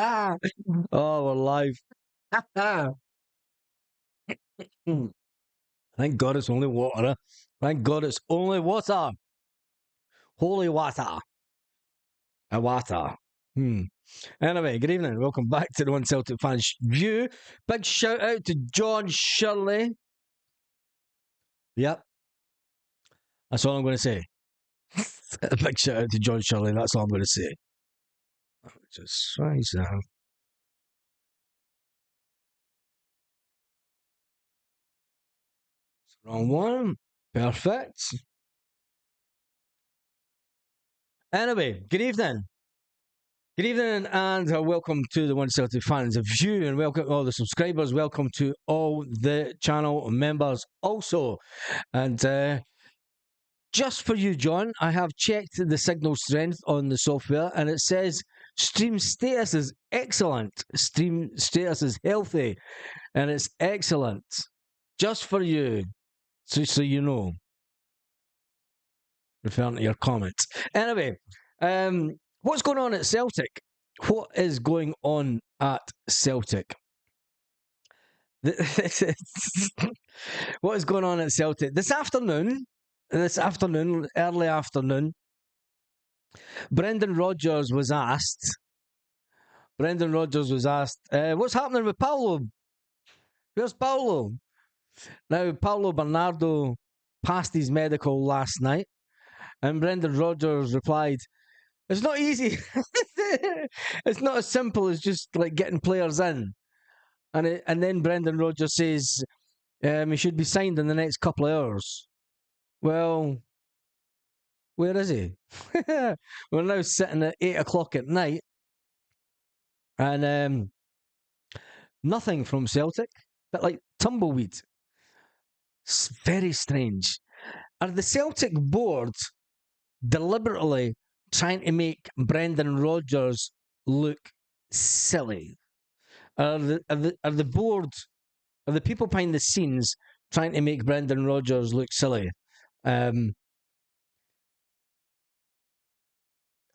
Oh, we're live. Thank God it's only water. Thank God it's only water. Holy water. A water. Anyway, good evening. Welcome back to the One Celtic Fans View. Big shout out to John Shirley. Yep. That's all I'm going to say. A big shout out to John Shirley. That's all I'm going to say. Just rise down. Wrong one. Perfect. Anyway, good evening. Good evening and welcome to the One Celtic Fans View, and welcome to all the subscribers. Welcome to all the channel members also. And just for you, John, I have checked the signal strength on the software and it says stream status is excellent. Stream status is healthy and it's excellent. Just for you, so you know. Referring to your comments. Anyway, what's going on at Celtic? What is going on at Celtic? What is going on at Celtic? This afternoon, early afternoon, Brendan Rodgers was asked, what's happening with Paulo? Where's Paulo? Now, Paulo Bernardo passed his medical last night, and Brendan Rodgers replied, it's not easy. It's not as simple as just like getting players in. And then Brendan Rodgers says he should be signed in the next couple of hours. Well, where is he? We're now sitting at 8 o'clock at night and nothing from Celtic, but like tumbleweed. It's very strange. Are the Celtic board deliberately trying to make Brendan Rodgers look silly? Are the board, are the people behind the scenes trying to make Brendan Rodgers look silly? It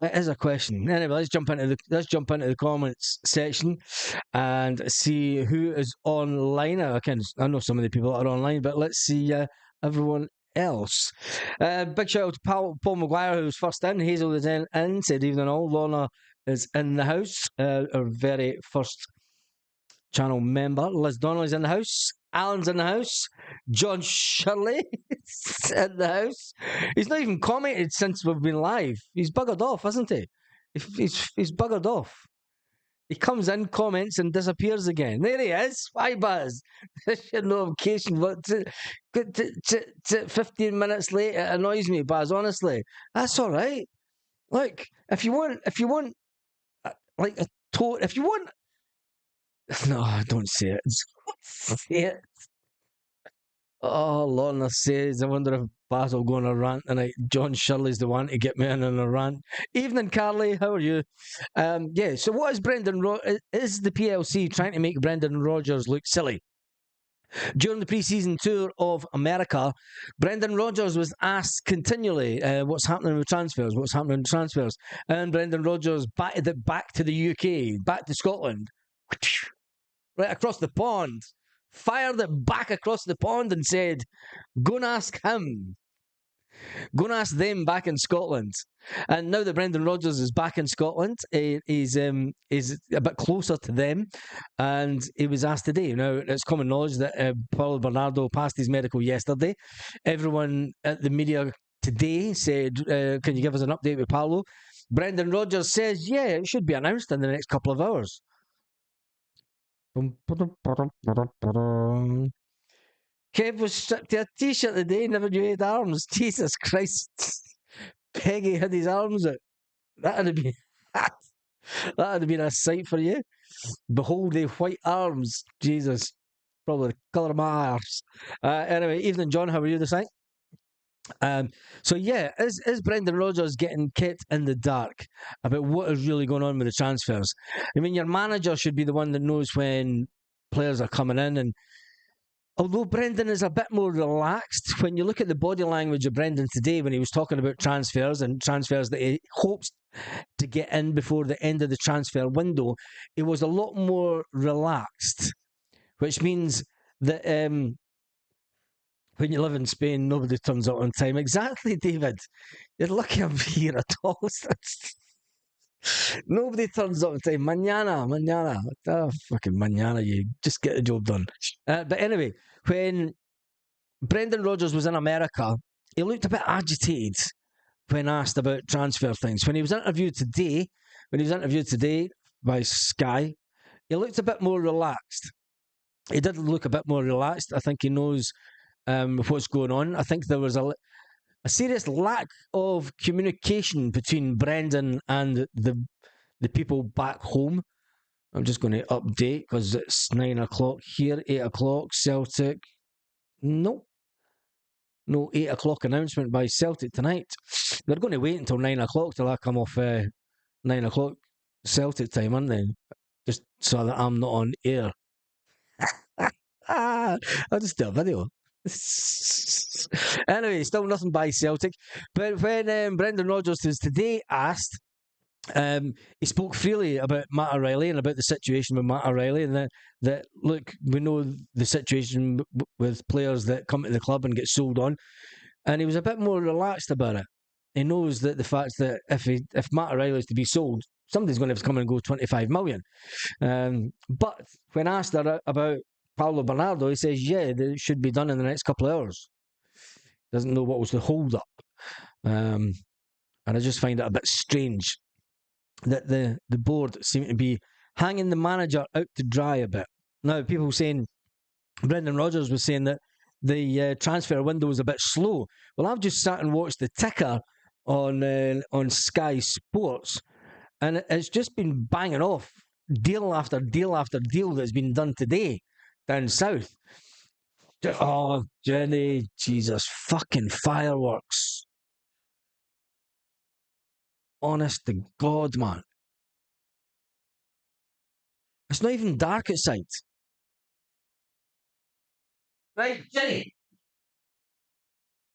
is a question. Anyway, let's jump into the comments section and see who is online. I know some of the people that are online, but let's see everyone else. Big shout out to Paul Maguire, who was first in. Hazel is in, said evening all. Lorna is in the house, our very first channel member. Liz Donnelly's in the house. Alan's in the house. John Shirley is in the house. He's not even commented since we've been live. He's buggered off, hasn't he? He's buggered off. He comes in, comments, and disappears again. There he is. Hi, Buzz. Your notification, but 15 minutes late, it annoys me, Buzz. Honestly, that's all right. Look, if you want, like a if you want. No, don't say it. Say it. Oh, Lorna says, I wonder if Baz will go on a rant tonight. John Shirley's the one to get me in on a rant. Evening, Carly. How are you? Yeah, so what is is the PLC trying to make Brendan Rodgers look silly? During the pre-season tour of America, Brendan Rodgers was asked continually what's happening with transfers, and Brendan Rodgers batted it back to the UK, back to Scotland, right across the pond, fired it back across the pond and said, go and ask him. Go and ask them back in Scotland. And now that Brendan Rodgers is back in Scotland, he's a bit closer to them. And he was asked today. Now, it's common knowledge that Paulo Bernardo passed his medical yesterday. Everyone at the media today said, can you give us an update with Paulo? Brendan Rodgers says, yeah, it should be announced in the next couple of hours. Kev was stripped to a t-shirt today, never knew he had arms. Jesus Christ. Peggy had his arms out. That'd have been a sight for you. Behold the white arms. Jesus. Probably the colour of my arse. Anyway, evening, John. How are you this night? So yeah, is Brendan Rodgers getting kept in the dark about what is really going on with the transfers? I mean, your manager should be the one that knows when players are coming in, and although Brendan is a bit more relaxed, when you look at the body language of Brendan today when he was talking about transfers and transfers that he hopes to get in before the end of the transfer window, it was a lot more relaxed, which means that when you live in Spain, nobody turns up on time. Exactly, David. You're lucky I'm here at all. Nobody turns up on time. Mañana, mañana. Oh, fucking mañana, you just get the job done. But anyway, when Brendan Rodgers was in America, he looked a bit agitated when asked about transfer things. When he was interviewed today by Sky, he looked a bit more relaxed. He did look a bit more relaxed. I think he knows what's going on. I think there was a serious lack of communication between Brendan and the people back home. I'm just going to update because it's 9 o'clock here, 8 o'clock. Celtic. Nope. No 8 o'clock announcement by Celtic tonight. They're going to wait until 9 o'clock till I come off 9 o'clock Celtic time, aren't they? Just so that I'm not on air. I'll just do a video. Anyway, still nothing by Celtic. But when Brendan Rodgers was today asked, he spoke freely about Matt O'Reilly and about the situation with Matt O'Reilly, and that look, we know the situation with players that come to the club and get sold on, and he was a bit more relaxed about it. He knows that the fact that if Matt O'Reilly is to be sold, somebody's going to have to come and go 25 million. But when asked about Paulo Bernardo, he says, yeah, it should be done in the next couple of hours. Doesn't know what was the hold up. And I just find it a bit strange that the board seem to be hanging the manager out to dry a bit. Now, people saying, Brendan Rodgers was saying that the transfer window was a bit slow. Well, I've just sat and watched the ticker on Sky Sports, and it's just been banging off deal after deal after deal that's been done today down south. Oh, Jenny, Jesus, fucking fireworks. Honest to God, man. It's not even dark outside. Right, Jenny,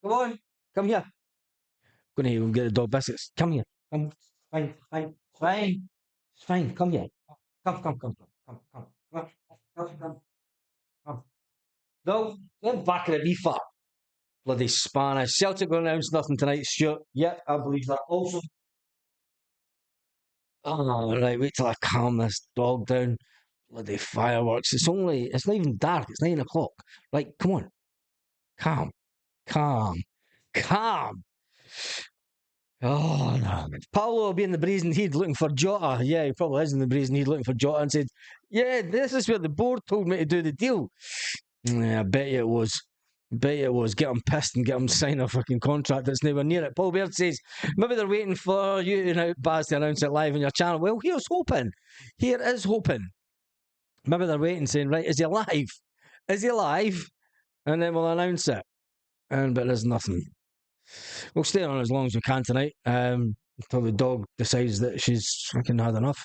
come on, come here. I'm going to even get the dog biscuits. Come here. Come. Fine, fine, fine. It's fine. Come here. Come. Come. No, get back of the beef up. Bloody Spanish. Celtic will announce nothing tonight, Stuart. Yep, I believe that. Also, oh, right, wait till I calm this dog down. Bloody fireworks. It's not even dark. It's 9 o'clock. Right, come on. Calm, calm, calm. Oh, no. Paolo will be in the Brazen Heat looking for Jota. Yeah, he probably is in the Brazen Heat looking for Jota and said, yeah, this is where the board told me to do the deal. Yeah, I bet you it was. Bet you it was. Get him pissed and get him to sign a fucking contract that's nowhere near it. Paul Baird says, maybe they're waiting for you and Baz to announce it live on your channel. Well, here's hoping. Here is hoping. Maybe they're waiting, saying, right, is he alive? Is he alive? And then we'll announce it. But there's nothing. We'll stay on as long as we can tonight, until the dog decides that she's fucking had enough.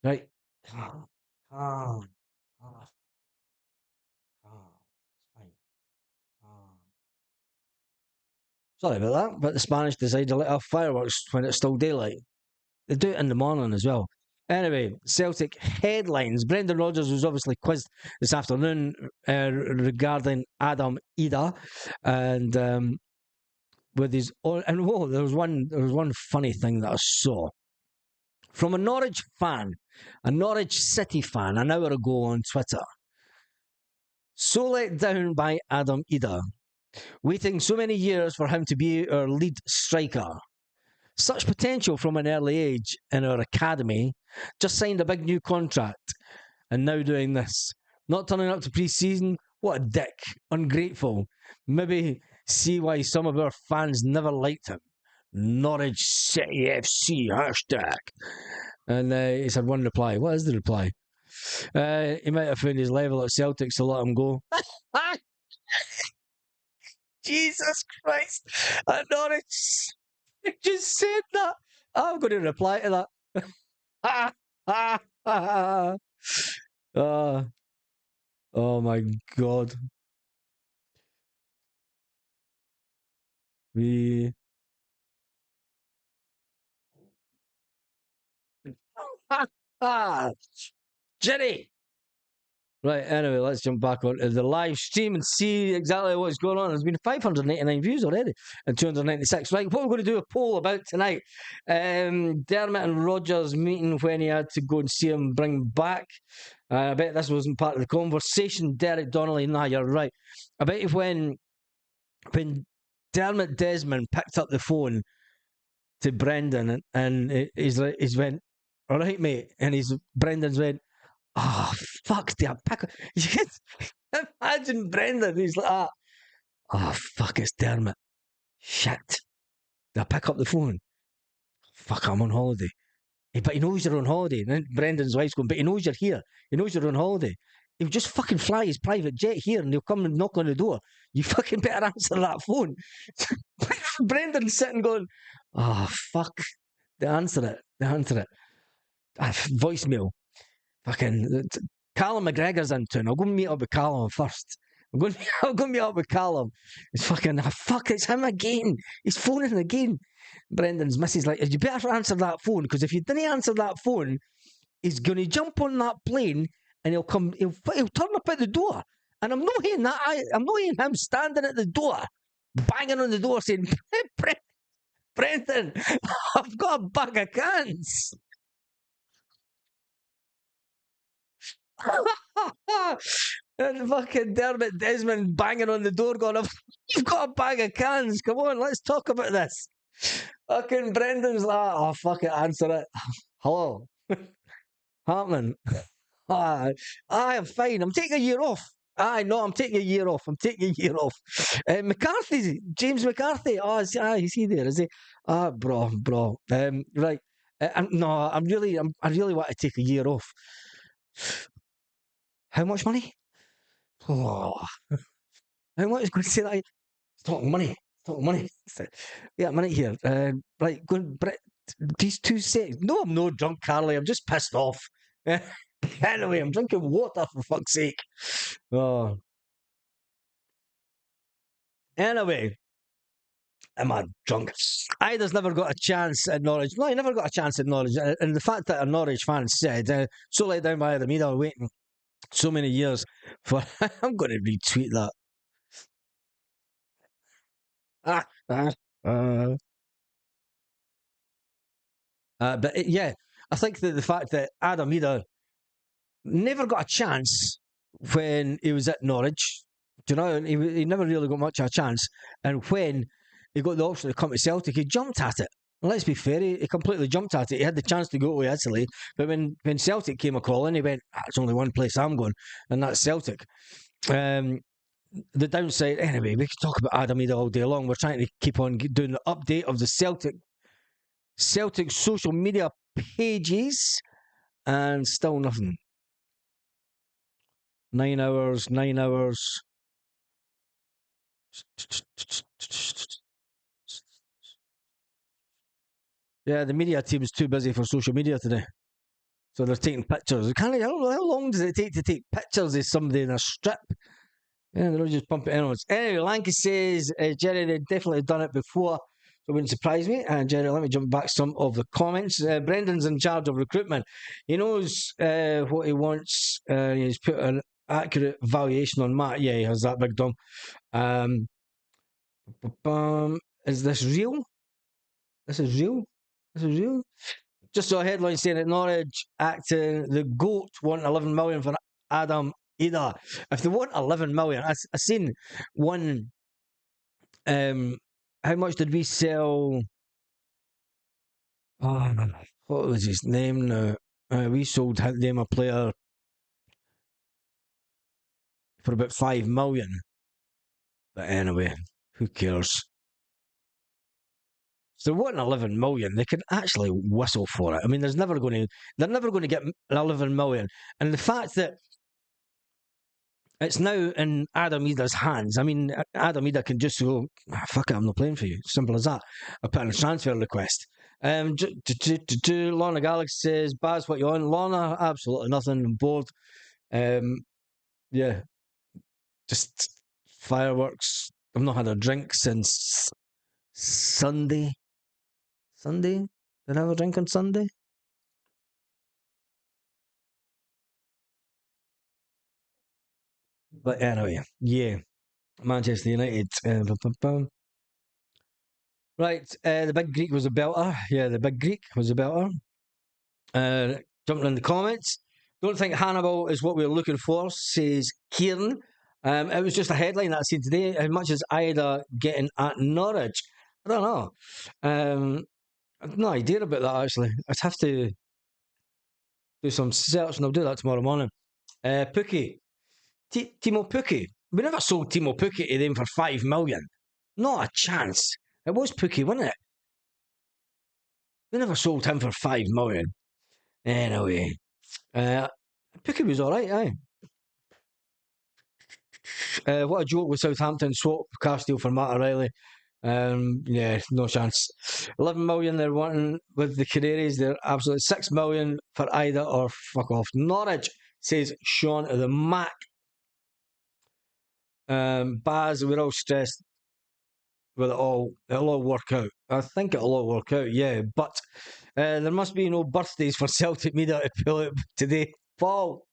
Right. Calm. Calm. Calm. Calm. It's fine. Calm. Sorry about that, but the Spanish decide to let off fireworks when it's still daylight. They do it in the morning as well. Anyway, Celtic headlines. Brendan Rodgers was obviously quizzed this afternoon regarding Adam Idah, and with his and whoa, there was one funny thing that I saw from a Norwich fan, a Norwich City fan, an hour ago on Twitter. So let down by Adam Idah, waiting so many years for him to be our lead striker. Such potential from an early age in our academy. Just signed a big new contract, and now doing this. Not turning up to pre-season. What a dick. Ungrateful. Maybe see why some of our fans never liked him. Norwich City FC hashtag. And he said one reply. What is the reply? He might have found his level at Celtic, so let him go. Jesus Christ. At Norwich. I just said that. I'm going to reply to that. uh, oh my God. We Jenny. Right, anyway, let's jump back onto the live stream and see exactly what's going on. There's been 589 views already and 296. Right, what we're going to do a poll about tonight. Dermot and Rogers meeting when he had to go and see him bring back. I bet this wasn't part of the conversation. Derek Donnelly, nah, you're right. I bet if when Dermot Desmond picked up the phone to Brendan and he's went, all right, mate. And Brendan's went, oh, fuck, did I pick up? You can imagine Brendan. He's like, oh, fuck, it's Dermot. Shit. Did I pick up the phone? Fuck, I'm on holiday. But he knows you're on holiday. And then Brendan's wife's going, but he knows you're here. He knows you're on holiday. He'll just fucking fly his private jet here and he'll come and knock on the door. You fucking better answer that phone. Brendan's sitting going, oh, fuck. They answer it. They answer it. Voicemail. Fucking Callum McGregor's in town. I'll go and meet up with Callum first. I'll go and meet up with Callum. It's fucking, fuck, it's him again. He's phoning again. Brendan's missus like, you better answer that phone, because if you didn't answer that phone, he's going to jump on that plane and he'll turn up at the door. And I'm not hearing that. I'm not hearing him standing at the door, banging on the door saying, Brendan, I've got a bag of cans. And fucking Dermot Desmond banging on the door going, you've got a bag of cans, come on, let's talk about this. Fucking Brendan's like, oh, fuck it, answer it. Hello. Happening. I'm fine, I'm taking a year off. No, I'm taking a year off. McCarthy, James McCarthy. Oh, is he there? Is he? Bro. Right. No, I really want to take a year off. How much money? Oh, how much? Going to say that? It's talking money. Yeah, a minute here. Right, going. These 2 seconds. No, I'm not drunk, Carly. I'm just pissed off. Anyway, I'm drinking water for fuck's sake. Oh. Anyway, am I drunk? Idah's never got a chance at Norwich. No, he never got a chance at Norwich. And the fact that a Norwich fan said, so let down by Idah, waiting so many years for. I'm going to retweet that. But yeah, I think that the fact that Adam Idah never got a chance when he was at Norwich, do you know, he never really got much of a chance. And when he got the option to come to Celtic, he jumped at it. And let's be fair, he completely jumped at it. He had the chance to go to Italy, but when Celtic came a calling, he went, it's only one place I'm going, and that's Celtic. The downside, anyway, we could talk about Adam Idah all day long. We're trying to keep on doing the update of the Celtic social media pages, and still nothing. 9 hours. Yeah, the media team is too busy for social media today. So they're taking pictures. How long does it take to take pictures of somebody in a strip? Yeah, they're just pumping anyways. Anyway, Lanky says, Jerry, they've definitely done it before, so it wouldn't surprise me. And Jerry, let me jump back some of the comments. Brendan's in charge of recruitment. He knows what he wants. He's put an accurate valuation on Matt. Yeah, he has that big dumb. Is this real? This is real? Just saw a headline saying that Norwich acting the GOAT want 11 million for Adam Idah. If they want 11 million, I seen one. How much did we sell? Oh, what was his name now? We sold him a player for about 5 million. But anyway, who cares? If they want 11 million, they can actually whistle for it. I mean, they're never going to get 11 million. And the fact that it's now in Adam Idah's hands. I mean, Adam Idah can just go, fuck it, I'm not playing for you. Simple as that. I put in a transfer request. Lorna Galaxy says, Baz, what you on? Lorna, absolutely nothing. I'm bored. Yeah, just fireworks. I've not had a drink since Sunday. Did I have a drink on Sunday? But anyway, yeah, Manchester United. Right, the big Greek was a belter. Yeah, the big Greek was a belter. Jumping in the comments. Don't think Hannibal is what we're looking for, says Kieran. It was just a headline that I seen today. How much is Idah getting at Norwich? I don't know. I've no idea about that, actually. I'd have to do some search, and I'll do that tomorrow morning. Pookie. Timo Pookie. We never sold Timo Pookie to them for 5 million. Not a chance. It was Pookie, wasn't it? We never sold him for 5 million. Anyway, Pookie was all right, aye. What a joke with Southampton swap Castile for Matt O'Reilly. Yeah, no chance. 11 million they're wanting with the Canaries. They're absolutely 6 million for Idah or fuck off. Norwich, says Sean of the Mac. Baz, we're all stressed with it all. It'll all work out. I think it'll all work out, yeah. But there must be no birthdays for Celtic media to pull it today. Paul.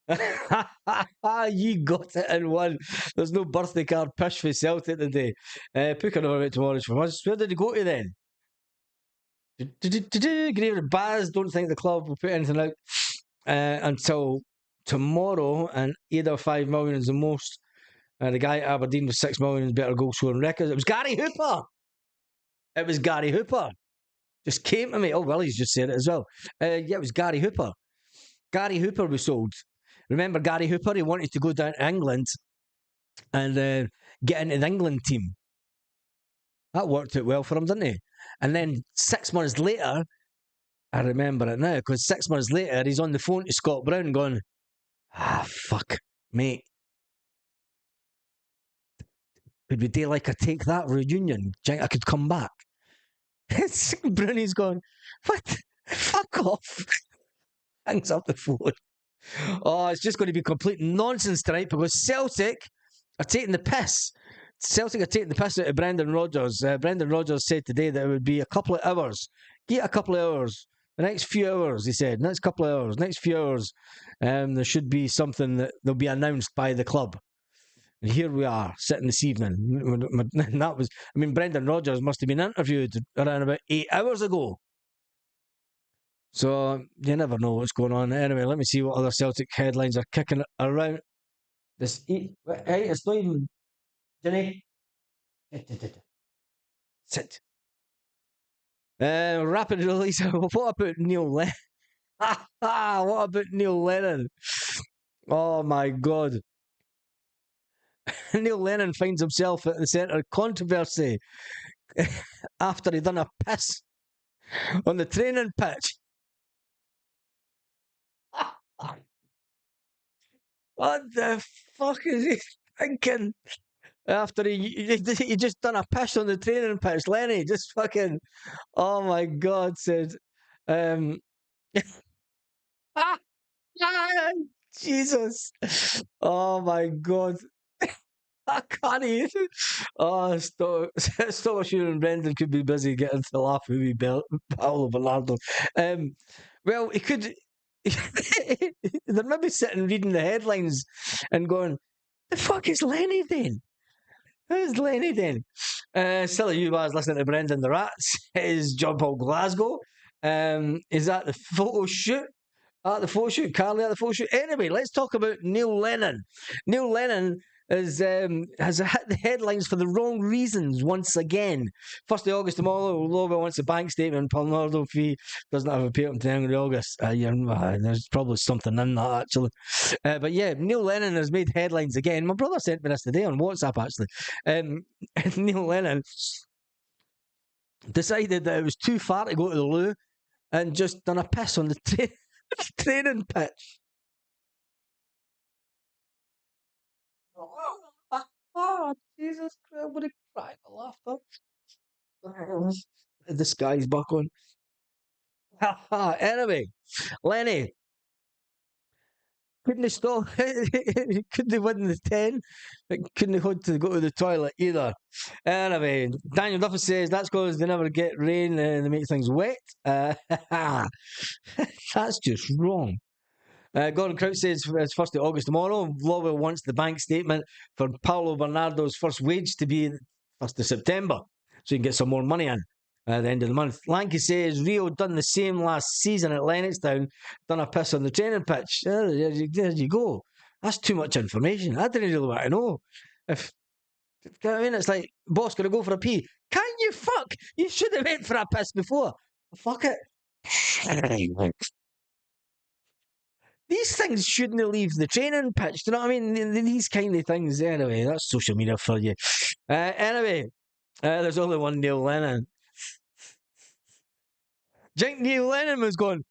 You got it in one. There's no birthday card push for Celtic today. Pooker never went to Orange from us. Where did he go to then? Grave Baz don't think the club will put anything out until tomorrow, and Idah 5 million is the most. The guy at Aberdeen with 6 million better goal scoring records. It was Gary Hooper. It was Gary Hooper. Just came to me. Oh, well, he's just said it as well. Yeah, it was Gary Hooper. Gary Hooper was sold. Remember Gary Hooper? He wanted to go down to England and get into the England team. That worked out well for him, didn't he? And then 6 months later, I remember it now, because 6 months later, he's on the phone to Scott Brown going, fuck, mate. Would we do like a take that reunion? Do you think I could come back? Brownie's going, what? Fuck off. Hangs up the phone. Oh, it's just going to be complete nonsense tonight because Celtic are taking the piss. Celtic are taking the piss out of Brendan Rodgers. Brendan Rodgers said today that it would be a couple of hours. Get a couple of hours. The next few hours, he said. Next couple of hours. Next few hours. There should be something that will be announced by the club. And here we are, sitting this evening. And that was, I mean, Brendan Rodgers must have been interviewed around about 8 hours ago. So you never know what's going on. Anyway, let me see what other Celtic headlines are kicking around. This, hey, it's not even. Jenny, sit. Rapid release. What about Neil Lennon? What about Neil Lennon? Oh my God. Neil Lennon finds himself at the centre of controversy after he done a piss on the training pitch. What the fuck is he thinking? After he just done a piss on the training pitch, Lenny just fucking, oh my God, said, Jesus, oh my God, I can't even. Oh, stop assuming and Brendan could be busy getting to laugh with me, Paolo Bernardo. Well, he could. They're maybe sitting reading the headlines and going, "The fuck is Lenny then? Who's Lenny then?" Still, you guys listening to Brendan the Rats. Is John Paul Glasgow? Is that the photo shoot? At the photo shoot, Carly at the photo shoot. Anyway, let's talk about Neil Lennon. Neil Lennon has hit the headlines for the wrong reasons once again. 1st of August tomorrow, Lobo wants a bank statement. Bernardo fee doesn't have a pay until the end of August. There's probably something in that, actually. But yeah, Neil Lennon has made headlines again. My brother sent me this today on WhatsApp, actually. Neil Lennon decided that it was too far to go to the loo and just done a piss on the training pitch. Oh, Jesus Christ, I'm going to cry my laughter. The sky's back on. Anyway, Lenny, couldn't he stop? Couldn't he win the 10? Couldn't he hold to go to the toilet either? Anyway, Daniel Duffy says that's because they never get rain and they make things wet. That's just wrong. Gordon Crouch says it's 1st of August tomorrow. Lovell wants the bank statement for Paulo Bernardo's first wage to be 1st of September, so you can get some more money in at the end of the month. Lanky says Rio done the same last season at Lennoxtown, done a piss on the training pitch. There you go. That's too much information. I didn't really want to know. If you know what I mean, it's like, boss, gonna go for a pee. Can you fuck? You should have went for a piss before. Fuck it. These things shouldn't leave the training pitch. Do you know what I mean? These kind of things. Anyway, that's social media for you. Anyway, there's only one Neil Lennon. Jink Neil Lennon was going,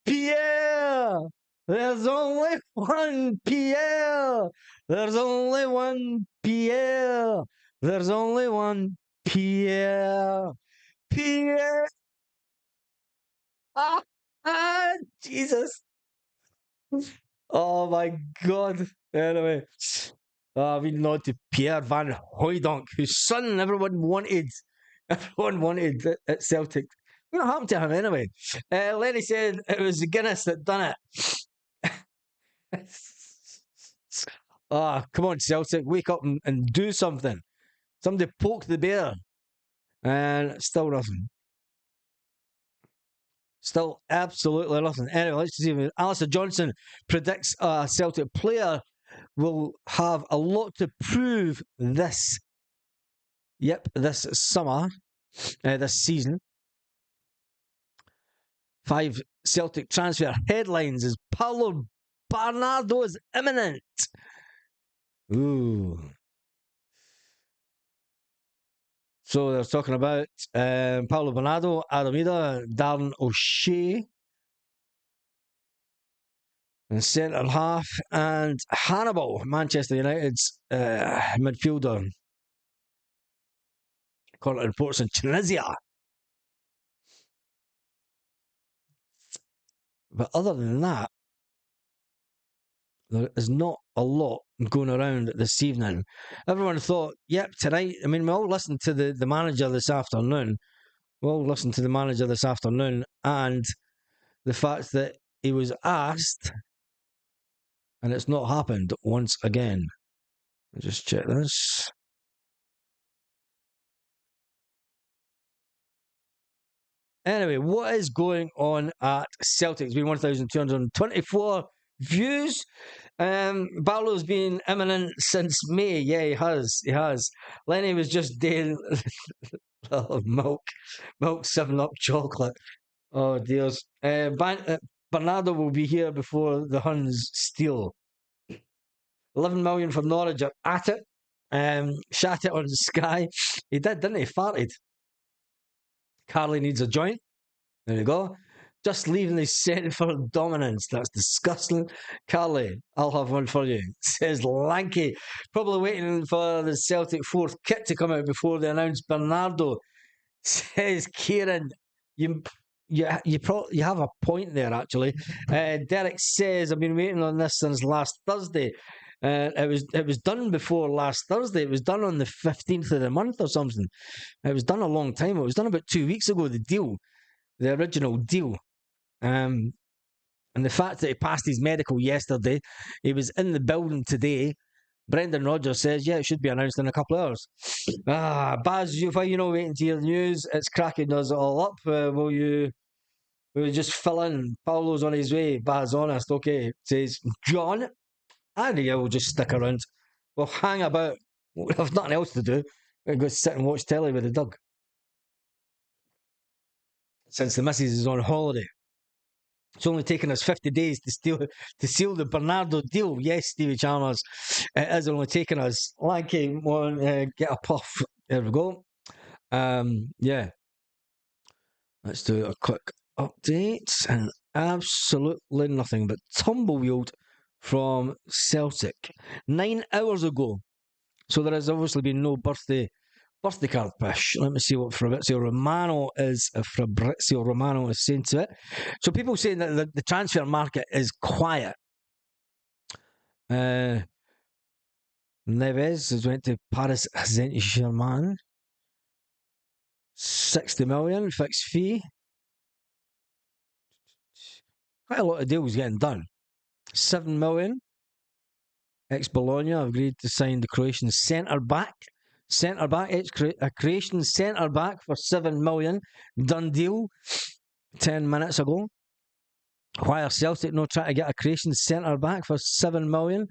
Pierre! There's only one Pierre! There's only one Pierre! There's only one Pierre! Pierre! Jesus! Oh my God! Anyway, we nod to Pierre van Hooijdonk, whose son everyone wanted. Everyone wanted at Celtic. What happened to him anyway? Lenny said it was Guinness that done it. Come on, Celtic, wake up and do something. Somebody poke the bear. And still nothing. Still absolutely nothing. Anyway, let's see. Alistair Johnson predicts a Celtic player will have a lot to prove this summer, this season. 5 Celtic transfer headlines as Paulo Bernardo is imminent. Ooh. So they're talking about Paulo Bernardo, Adam Idah, Darren O'Shea, and centre half, and Hannibal, Manchester United's midfielder. According to reports in Tunisia. But other than that, there is not a lot going around this evening. Everyone thought, yep, tonight, I mean, we all listened to the manager this afternoon. And the fact that he was asked, and it's not happened once again. I'll just check this. Anyway, what is going on at Celtic? It's been 1,224 views. Barlow's been imminent since May. Yeah, he has. Lenny was just doing milk 7-Up chocolate. Oh, dears. Bernardo will be here before the Huns steal. 11 million from Norwich are at it. Shat it on Sky. He did, didn't he? Farted. Carly needs a joint. There you go. Just leaving the set for dominance. That's disgusting. Carly, I'll have one for you. Says Lanky. Probably waiting for the Celtic 4th kit to come out before they announce Bernardo. Says Kieran. You have a point there, actually. Derek says, I've been waiting on this since last Thursday. It was done before last Thursday. It was done on the 15th of the month or something. It was done a long time. It was done about 2 weeks ago, the original deal. And the fact that he passed his medical yesterday, he was in the building today. Brendan Rodgers says, yeah, it should be announced in a couple of hours. Baz, why you not waiting to hear the news? It's cracking us all up. Will you just fill in? Paulo's on his way. Baz, honest. Okay. Says John. And yeah, we'll just stick around. We'll hang about. We'll have nothing else to do. We'll go sit and watch telly with the dog. Since the missus is on holiday. It's only taken us 50 days to seal the Bernardo deal. Yes, Stevie Chalmers. It has only taken us. Lanky, get a puff. There we go. Yeah. Let's do a quick update. And absolutely nothing but tumbleweed from Celtic 9 hours ago. So there has obviously been no birthday card push. Let me see what Fabrizio Romano is saying to it. So people saying that the transfer market is quiet. Neves has went to Paris Saint-Germain. 60 million fixed fee. Quite a lot of deals getting done. 7 million. Ex-Bologna agreed to sign the Croatian centre-back. Centre-back, a Croatian centre-back for 7 million. Done deal 10 minutes ago. Why are Celtic not trying to get a Croatian centre-back for 7 million?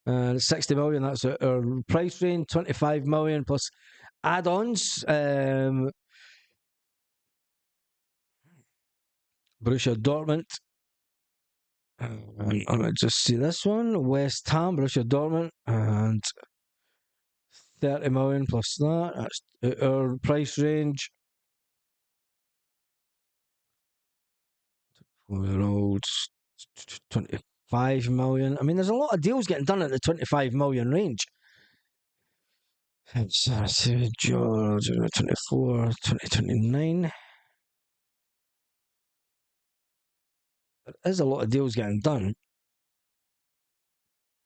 60 million, that's our price range. 25 million plus add-ons. Borussia Dortmund. I'll just see this one. West Ham, Borussia Dortmund, and 30 million plus that. That's our price range. 4-year-old, 25 million. I mean, there's a lot of deals getting done at the 25 million range. It's George, 24, 2029. There is a lot of deals getting done.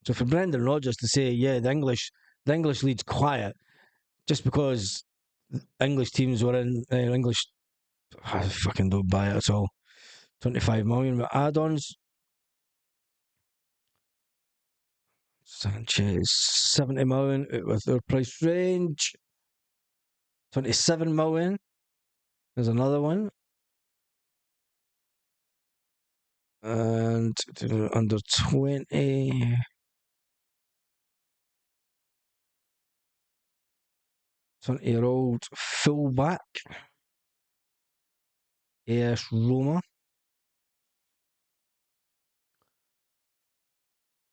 So for Brendan Rodgers to say, yeah, the English league's quiet, just because English teams were in English, I fucking don't buy it at all. 25 million with add-ons. Sanchez, 70 million with their price range. 27 million. There's another one. And under 20. 20-year-old fullback. AS Roma.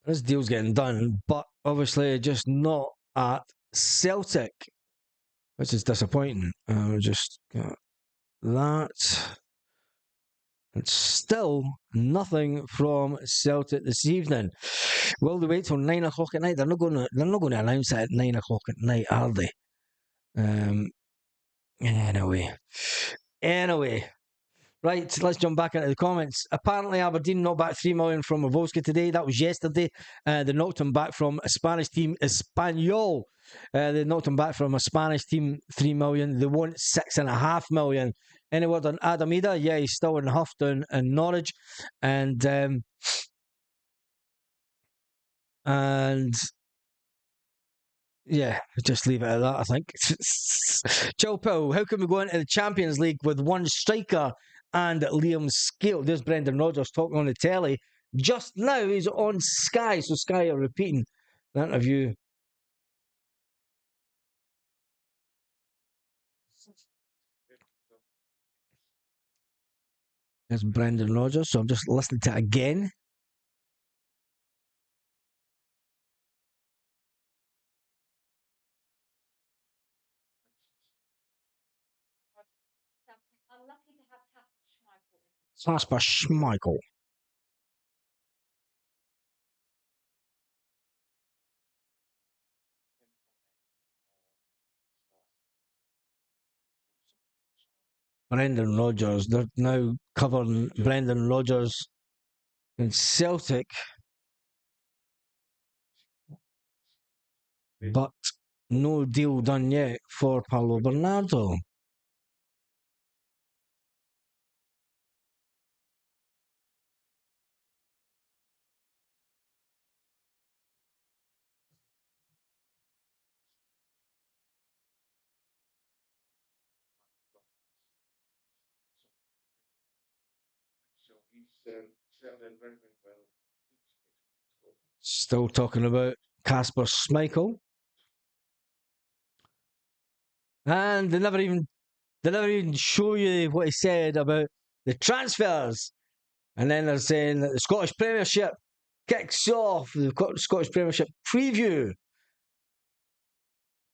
This deal's getting done, but obviously just not at Celtic, which is disappointing. Just got that. And still nothing from Celtic this evening. Will they wait till 9 o'clock at night? They're not going to announce it at 9 o'clock at night, are they? Anyway. Right, let's jump back into the comments. Apparently, Aberdeen knocked back 3 million from Avoska today. That was yesterday. They knocked him back from a Spanish team, Espanyol. They knocked him back from a Spanish team, 3 million. They won 6.5 million. Any word on Adam Idah? Yeah, he's still in Houghton and Norwich. And yeah, just leave it at that, I think. Joe Pill, how can we go into the Champions League with one striker and Liam Scale? There's Brendan Rodgers talking on the telly. Just now, he's on Sky, so Sky are repeating the interview. There's Brendan Rodgers, so I'm just listening to it again. Kasper Schmeichel. Brendan Rodgers. They're now covering Brendan Rodgers in Celtic. But no deal done yet for Paulo Bernardo. Still talking about Kasper Schmeichel. And they never even show you what he said about the transfers. And then they're saying that the Scottish Premiership kicks off, the Scottish Premiership preview.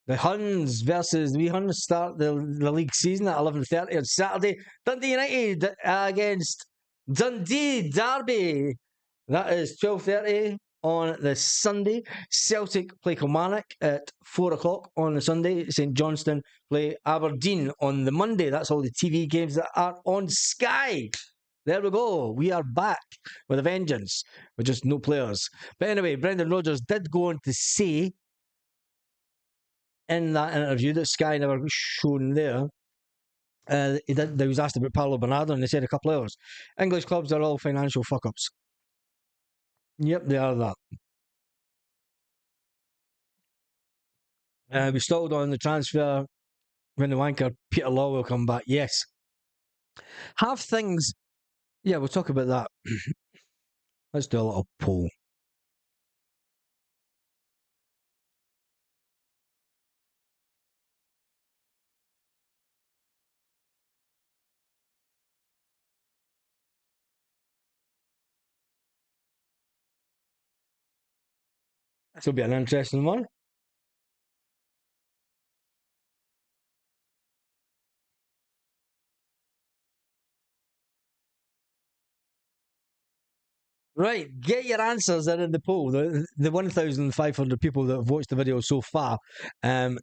The Huns versus the wee Huns start the league season at 11:30 on Saturday. Dundee United against Dundee Derby. That is 12:30 on the Sunday. Celtic play Kilmarnock at 4 o'clock on the Sunday. St Johnstone play Aberdeen on the Monday. That's all the TV games that are on Sky. There we go. We are back with a vengeance, with just no players. But anyway, Brendan Rodgers did go on to say in that interview that Sky never shown there. He was asked about Paulo Bernardo, and they said a couple of hours. English clubs are all financial fuck-ups. Yep, they are that. We stalled on the transfer when the wanker Peter Law will come back. Yes. Have things. Yeah, we'll talk about that. Let's do a little poll. This will be an interesting one. Right, get your answers in the poll. The 1,500 people that have watched the video so far, I'll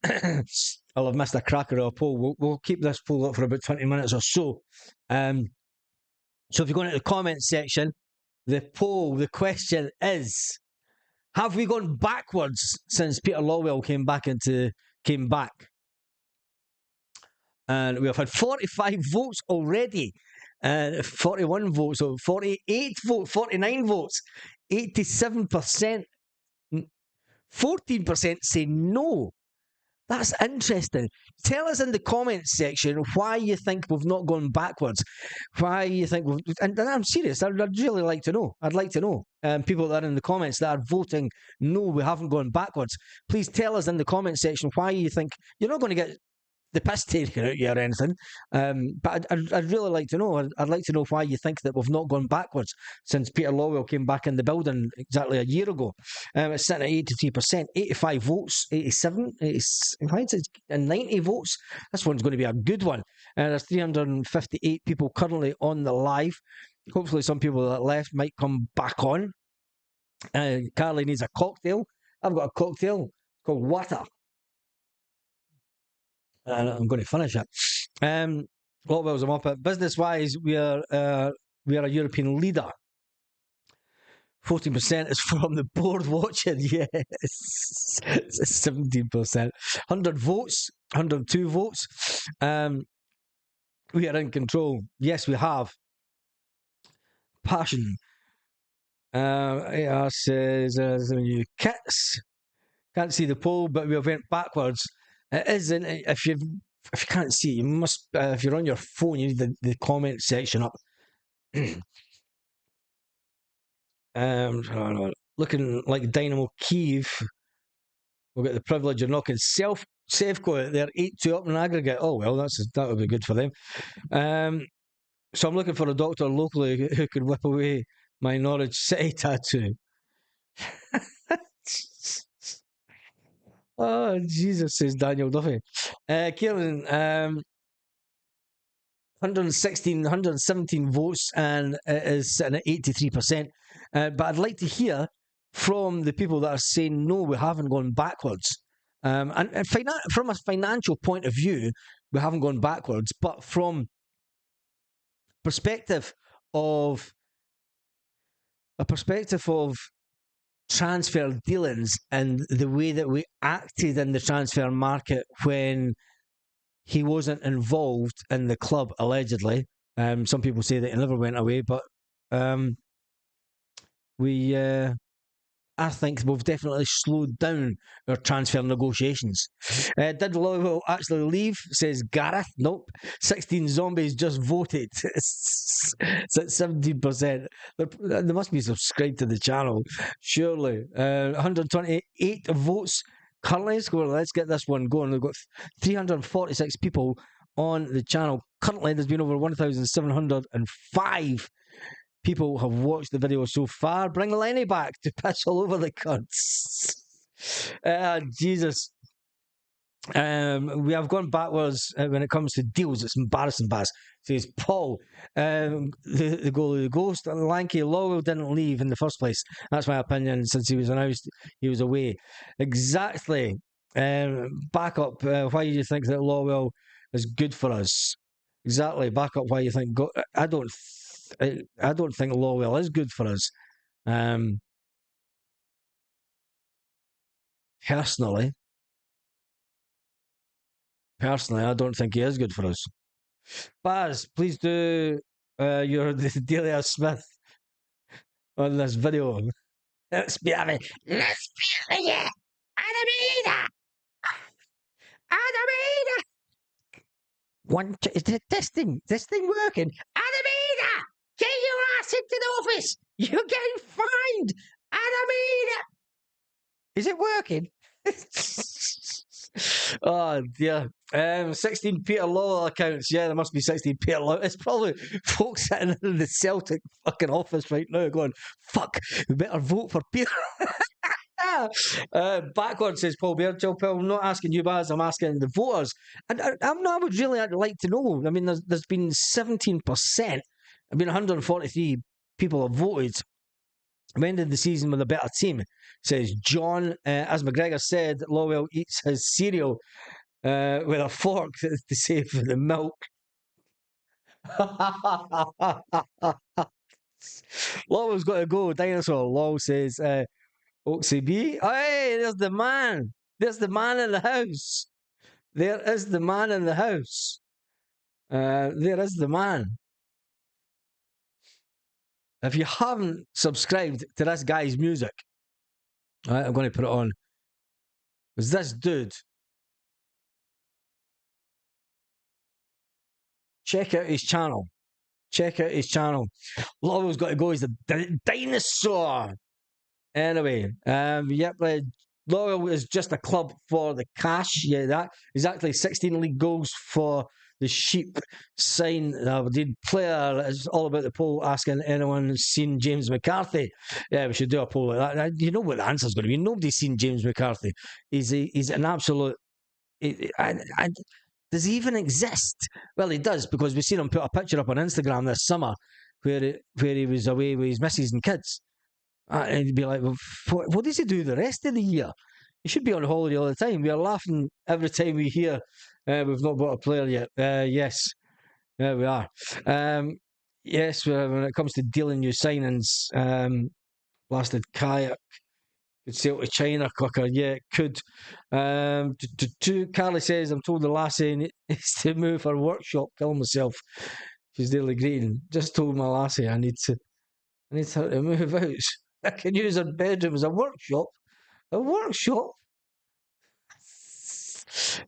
have missed a cracker of a poll. We'll keep this poll up for about 20 minutes or so. Um, so if you go into the comments section, the poll, the question is: have we gone backwards since Peter Lawwell came back? And we have had 45 votes already. 41 votes, so 48 votes, 49 votes, 87%, 14% say no. That's interesting. Tell us in the comments section why you think we've not gone backwards. Why you think we've. And I'm serious. I'd really like to know. I'd like to know. People that are in the comments that are voting no, we haven't gone backwards. Please tell us in the comment section why you think you're not going to get the piss taken out of you or anything. But I'd really like to know. I'd like to know why you think that we've not gone backwards since Peter Lawwell came back in the building exactly a year ago. It's sitting at 83%, 85 votes, 87, 85, and 90 votes. This one's going to be a good one. There's 358 people currently on the live. Hopefully some people that left might come back on. Carly needs a cocktail. I've got a cocktail called water. And I'm going to finish it. Lotwell's a muppet. Business wise, we are a European leader. 14% is from the board watching. Yes, 17%. 100 votes, 102 votes. We are in control. Yes, we have. Passion. AR says new kits. Can't see the poll, but we went backwards. It isn't. If you can't see it, you must. If you're on your phone, you need the comment section up. Looking like Dynamo Kiev. We'll get the privilege of knocking Safeco out there 8-2 up in aggregate. Oh well, that would be good for them. So I'm looking for a doctor locally who could whip away my Norwich City tattoo. Oh, Jesus, says Daniel Duffy. Kieran, 117 votes, and it is sitting at 83%. But I'd like to hear from the people that are saying, no, we haven't gone backwards. And from a financial point of view, we haven't gone backwards. But from perspective of transfer dealings and the way that we acted in the transfer market when he wasn't involved in the club, allegedly. Some people say that he never went away, but I think we've definitely slowed down our transfer negotiations. Did Lowell actually leave? Says Gareth. Nope. 16 zombies just voted. It's at 17%. They must be subscribed to the channel, surely. 128 votes currently. Let's get this one going. We've got 346 people on the channel. Currently, there's been over 1,705 people have watched the video so far. Bring Lenny back to piss all over the cunts. Jesus. We have gone backwards when it comes to deals. It's embarrassing, Baz. Says Paul. The goalie, the ghost, Lanky Lowell didn't leave in the first place. That's my opinion. Since he was announced, he was away. Exactly. Back up. Why do you think that Lowell is good for us? Exactly. Back up. Why you think? I don't think Lowell is good for us. Personally, I don't think he is good for us. Baz, please do your Delia Smith on this video. Spiave. Spiave. Adamina. Adamina. Is this thing working? Adamina. Get your ass into the office. You're getting fined. Adamina. Is it working? Oh dear. 16 Peter Law accounts. Yeah, there must be 16 Peter Law. It's probably folks sitting in the Celtic fucking office right now going, fuck, we better vote for Peter. Backward, says Paul Bearchill. Paul, I'm not asking you, Baz, I'm asking the voters. And I would really like to know. I mean, there's been 17%. I mean, 143 people have voted. We ended the season with a better team, says John. As McGregor said, Lowell eats his cereal with a fork to save for the milk. Lowell's got to go. Dinosaur. Lowell says, Oaksy B. Hey, there's the man. There's the man in the house. There is the man in the house. There is the man. If you haven't subscribed to this guy's music, right, I'm going to put it on. Because this dude, check out his channel. Check out his channel. Lowell's got to go. He's a dinosaur. Anyway, yep. Lowell is just a club for the cash. Yeah, that exactly. 16 league goals for the Sheep. Sign Aberdeen player. It's all about the poll asking anyone seen James McCarthy. Yeah, we should do a poll like that. You know what the answer's going to be. Nobody's seen James McCarthy. He's an absolute. Does he even exist? Well, he does, because we've seen him put a picture up on Instagram this summer where he was away with his missus and kids. And he'd be like, well, what does he do the rest of the year? He should be on holiday all the time. We are laughing every time we hear we've not bought a player yet. Yes, there we are. Yes, when it comes to dealing new signings, blasted kayak could sail to China quicker. Yeah, it could. Carly says, I'm told the lassie needs to move her workshop, kill myself. She's nearly greeting. Just told my lassie I need her to move out. I can use her bedroom as a workshop. A workshop?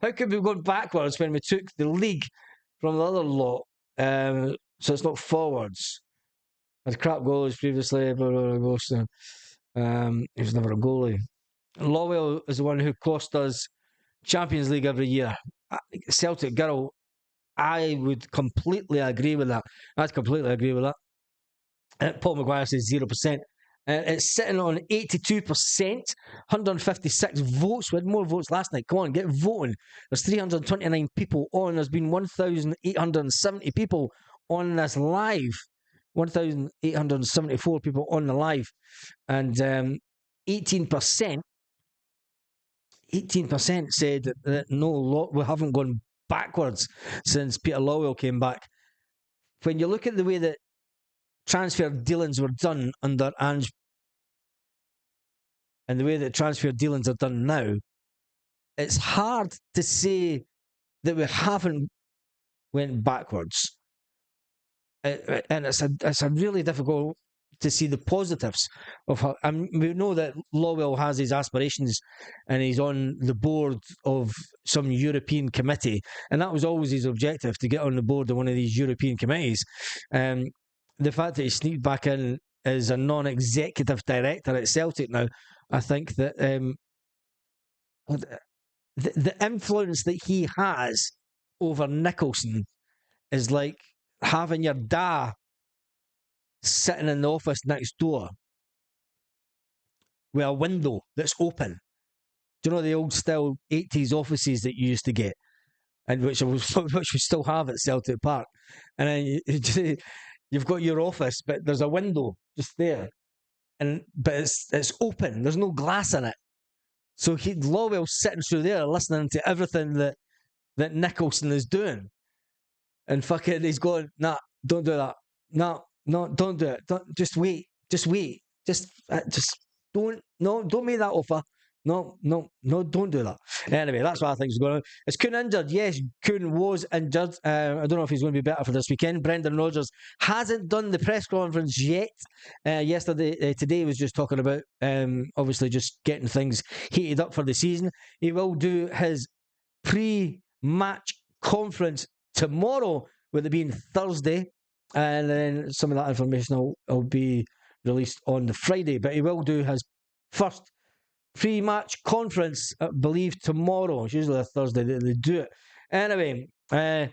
How could we go backwards when we took the league from the other lot? So it's not forwards. Had crap goalies previously. Blah, blah, blah, blah. He was never a goalie. Lowell is the one who cost us Champions League every year. Celtic girl, I would completely agree with that. I'd completely agree with that. Paul Maguire says 0%. It's sitting on 82%, 156 votes. We had more votes last night. Come on, get voting. There's 329 people on. There's been 1,870 people on this live. 1,874 people on the live. And 18% said that no, we haven't gone backwards since Peter Lowell came back. When you look at the way that transfer dealings were done under Ange and the way that transfer dealings are done now, it's hard to say that we haven't went backwards. And it's a really difficult to see the positives of how. We know that Lowell has his aspirations and he's on the board of some European committee, and that was always his objective, to get on the board of one of these European committees. The fact that he sneaked back in as a non-executive director at Celtic now, I think that the influence that he has over Nicholson is like having your dad sitting in the office next door with a window that's open. Do you know the old style 80s offices that you used to get, and which we still have at Celtic Park? And then you've got your office, but there's a window just there, but it's open. There's no glass in it. So Lowell's sitting through there listening to everything that Nicholson is doing, and fucking he's going, nah, don't do that. No, don't do it. Just wait. Just don't make that offer. no, don't do that. Anyway, that's what I think is going on. Is Kuhn injured? Yes, Kuhn was injured. I don't know if he's going to be better for this weekend. Brendan Rodgers hasn't done the press conference yet. Today was just talking about, obviously, just getting things heated up for the season. He will do his pre-match conference tomorrow, with it being Thursday, and then some of that information will be released on the Friday. But he will do his first pre-match conference, I believe, tomorrow. It's usually a Thursday that they do it. Anyway, are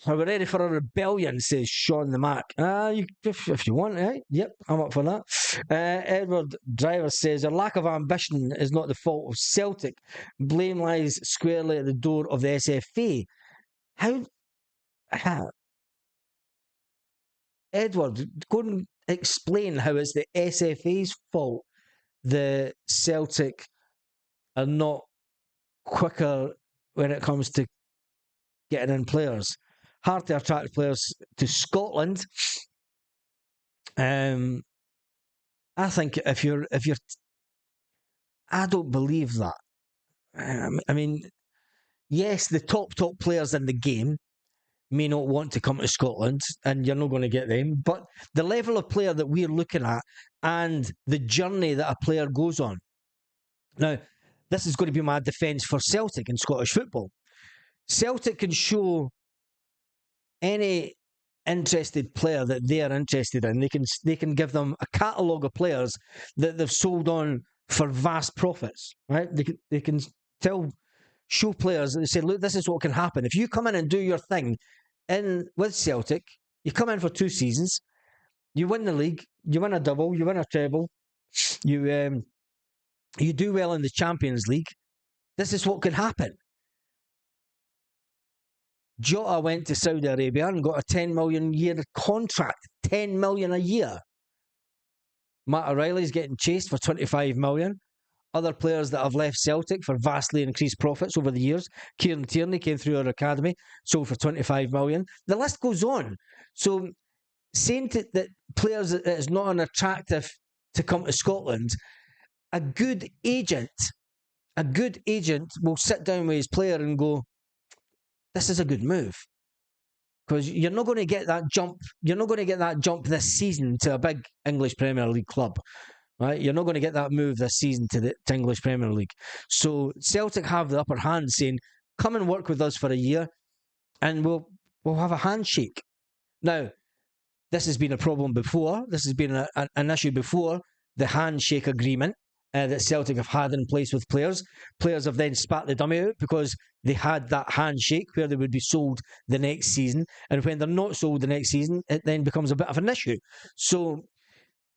we ready for a rebellion, says Sean the Mac. If you want, right? Yep, I'm up for that. Edward Driver says, a lack of ambition is not the fault of Celtic. Blame lies squarely at the door of the SFA. How Edward, go and explain how it's the SFA's fault the Celtic are not quicker when it comes to getting in players. Hard to attract players to Scotland. I think if you're, I don't believe that. I mean, yes, the top players in the game may not want to come to Scotland, and you're not going to get them. But the level of player that we're looking at, and the journey that a player goes on. Now, this is going to be my defence for Celtic in Scottish football. Celtic can show any interested player that they're interested in. They can give them a catalogue of players that they've sold on for vast profits. Right? They can show players that they say, look, this is what can happen if you come in and do your thing with Celtic. You come in for 2 seasons, you win the league, you win a double, you win a treble, you do well in the Champions League. This is what could happen. Jota went to Saudi Arabia and got a 10 million year contract. 10 million a year. Matt O'Reilly's getting chased for 25 million. Other players that have left Celtic for vastly increased profits over the years. Kieran Tierney came through our academy, sold for 25 million. The list goes on. So saying that players that it's not unattractive to come to Scotland, a good agent will sit down with his player and go, this is a good move. Because you're not going to get that jump. You're not going to get that jump this season to a big English Premier League club. Right? You're not going to get that move this season to English Premier League. So Celtic have the upper hand saying, come and work with us for a year and we'll have a handshake. Now, this has been a problem before. This has been an issue before, the handshake agreement that Celtic have had in place with players. Players have then spat the dummy out because they had that handshake where they would be sold the next season. And when they're not sold the next season, it then becomes a bit of an issue. So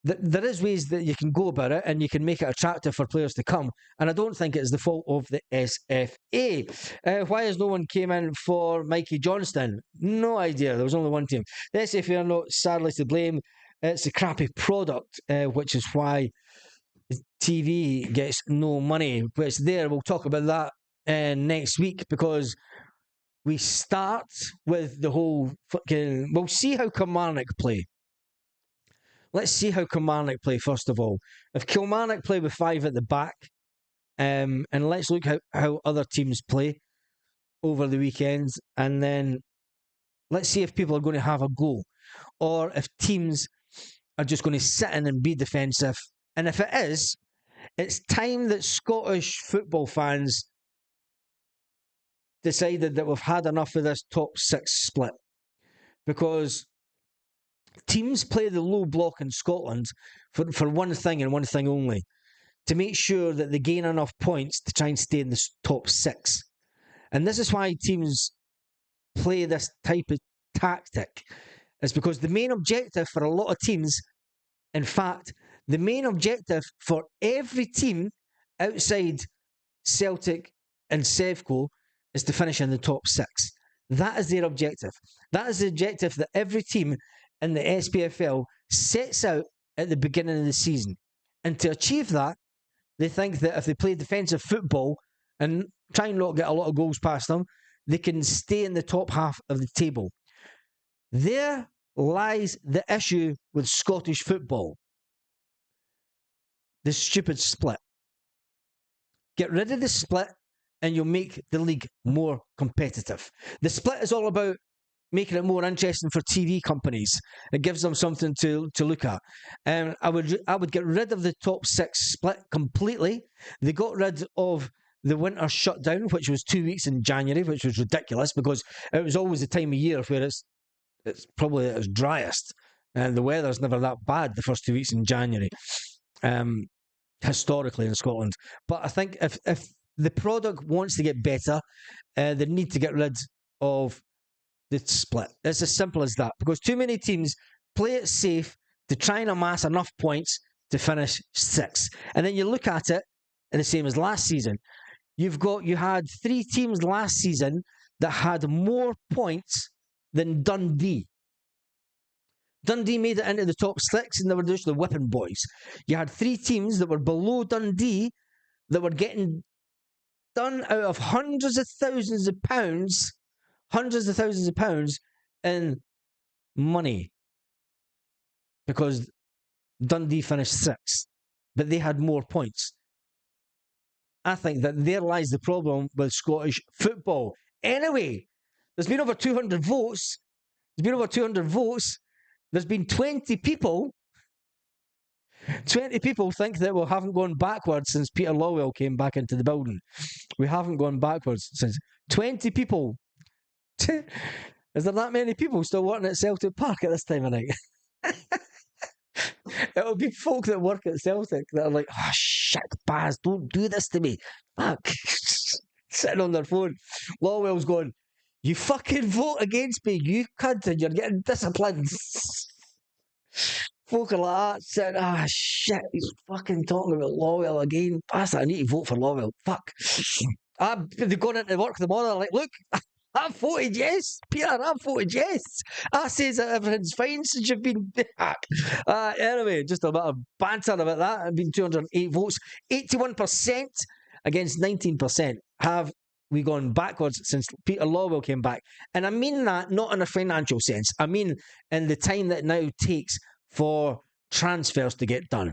there is ways that you can go about it and you can make it attractive for players to come. And I don't think it's the fault of the SFA. Why has no one came in for Mikey Johnston? No idea. There was only one team. The SFA are not sadly to blame. It's a crappy product, which is why TV gets no money. But it's there. We'll talk about that next week, because we start with the whole fucking... We'll see how Kilmarnock play. Let's see how Kilmarnock play, first of all. If Kilmarnock play with 5 at the back, and let's look how other teams play over the weekends, and then let's see if people are going to have a go, or if teams are just going to sit in and be defensive. And if it is, it's time that Scottish football fans decided that we've had enough of this top 6 split. Because teams play the low block in Scotland for one thing and one thing only, to make sure that they gain enough points to try and stay in the top 6. And this is why teams play this type of tactic. It's because the main objective for a lot of teams, in fact, the main objective for every team outside Celtic and Sevco is to finish in the top 6. That is their objective. That is the objective that every team in the SPFL sets out at the beginning of the season. And to achieve that, they think that if they play defensive football and try and not get a lot of goals past them, they can stay in the top half of the table. There lies the issue with Scottish football. The stupid split. Get rid of the split and you'll make the league more competitive. The split is all about making it more interesting for TV companies. It gives them something to look at. I would get rid of the top six split completely. They got rid of the winter shutdown, which was 2 weeks in January, which was ridiculous because it was always the time of year where it's probably at its driest and the weather's never that bad the first 2 weeks in January. Historically in Scotland. But I think if the product wants to get better, they need to get rid of the split. It's as simple as that. Because too many teams play it safe to try and amass enough points to finish sixth. And then you look at it, and the same as last season. You had 3 teams last season that had more points than Dundee. Dundee made it into the top 6 and they were just the whipping boys. You had 3 teams that were below Dundee that were getting done out of hundreds of thousands of pounds in money because Dundee finished 6th, but they had more points. I think that there lies the problem with Scottish football. Anyway, there's been over 200 votes. There's been 20 people. 20 people think that we haven't gone backwards since Peter Lawwell came back into the building. We haven't gone backwards since. 20 people. Is there that many people still working at Celtic Park at this time of night? It'll be folk that work at Celtic that are like, oh shit, Baz, don't do this to me. Fuck. Sitting on their phone. Lawwell's going, you fucking vote against me, you cunt, and you're getting disciplined. Folk are like that, saying, shit, he's fucking talking about Lawwell again. Bastard, I need to vote for Lawwell. Fuck. They've gone into work in the morning, like, look, I voted yes, Peter, I voted yes. I says that everything's fine since you've been back. Anyway, just a bit of banter about that. I've been 208 votes. 81% against 19% have we gone backwards since Peter Lawwell came back. And I mean that not in a financial sense. I mean in the time that it now takes for transfers to get done.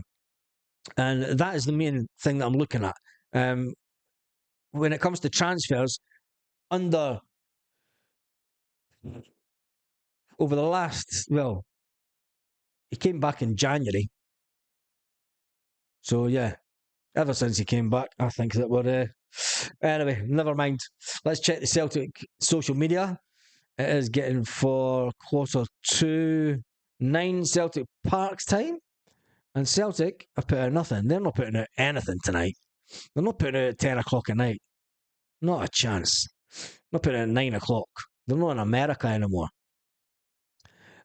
And that is the main thing that I'm looking at. When it comes to transfers, over the last, he came back in January. So, yeah, ever since he came back, I think that we're... Anyway, never mind. Let's check the Celtic social media. It is getting for 9:15 Celtic Park's time. And Celtic have put out nothing. They're not putting out anything tonight. They're not putting out at 10 o'clock at night. Not a chance. Not putting out at 9 o'clock. They're not in America anymore.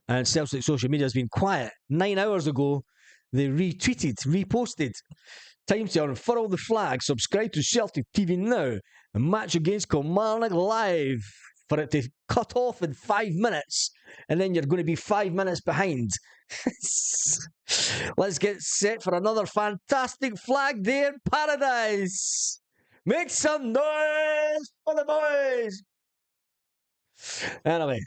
And Celtic social media has been quiet. 9 hours ago, they reposted. Time to unfurl the flag. Subscribe to Celtic TV now. A match against Kilmarnock live. For it to cut off in 5 minutes. And then you're going to be 5 minutes behind. Let's get set for another fantastic flag day in paradise. Make some noise for the boys. Anyway,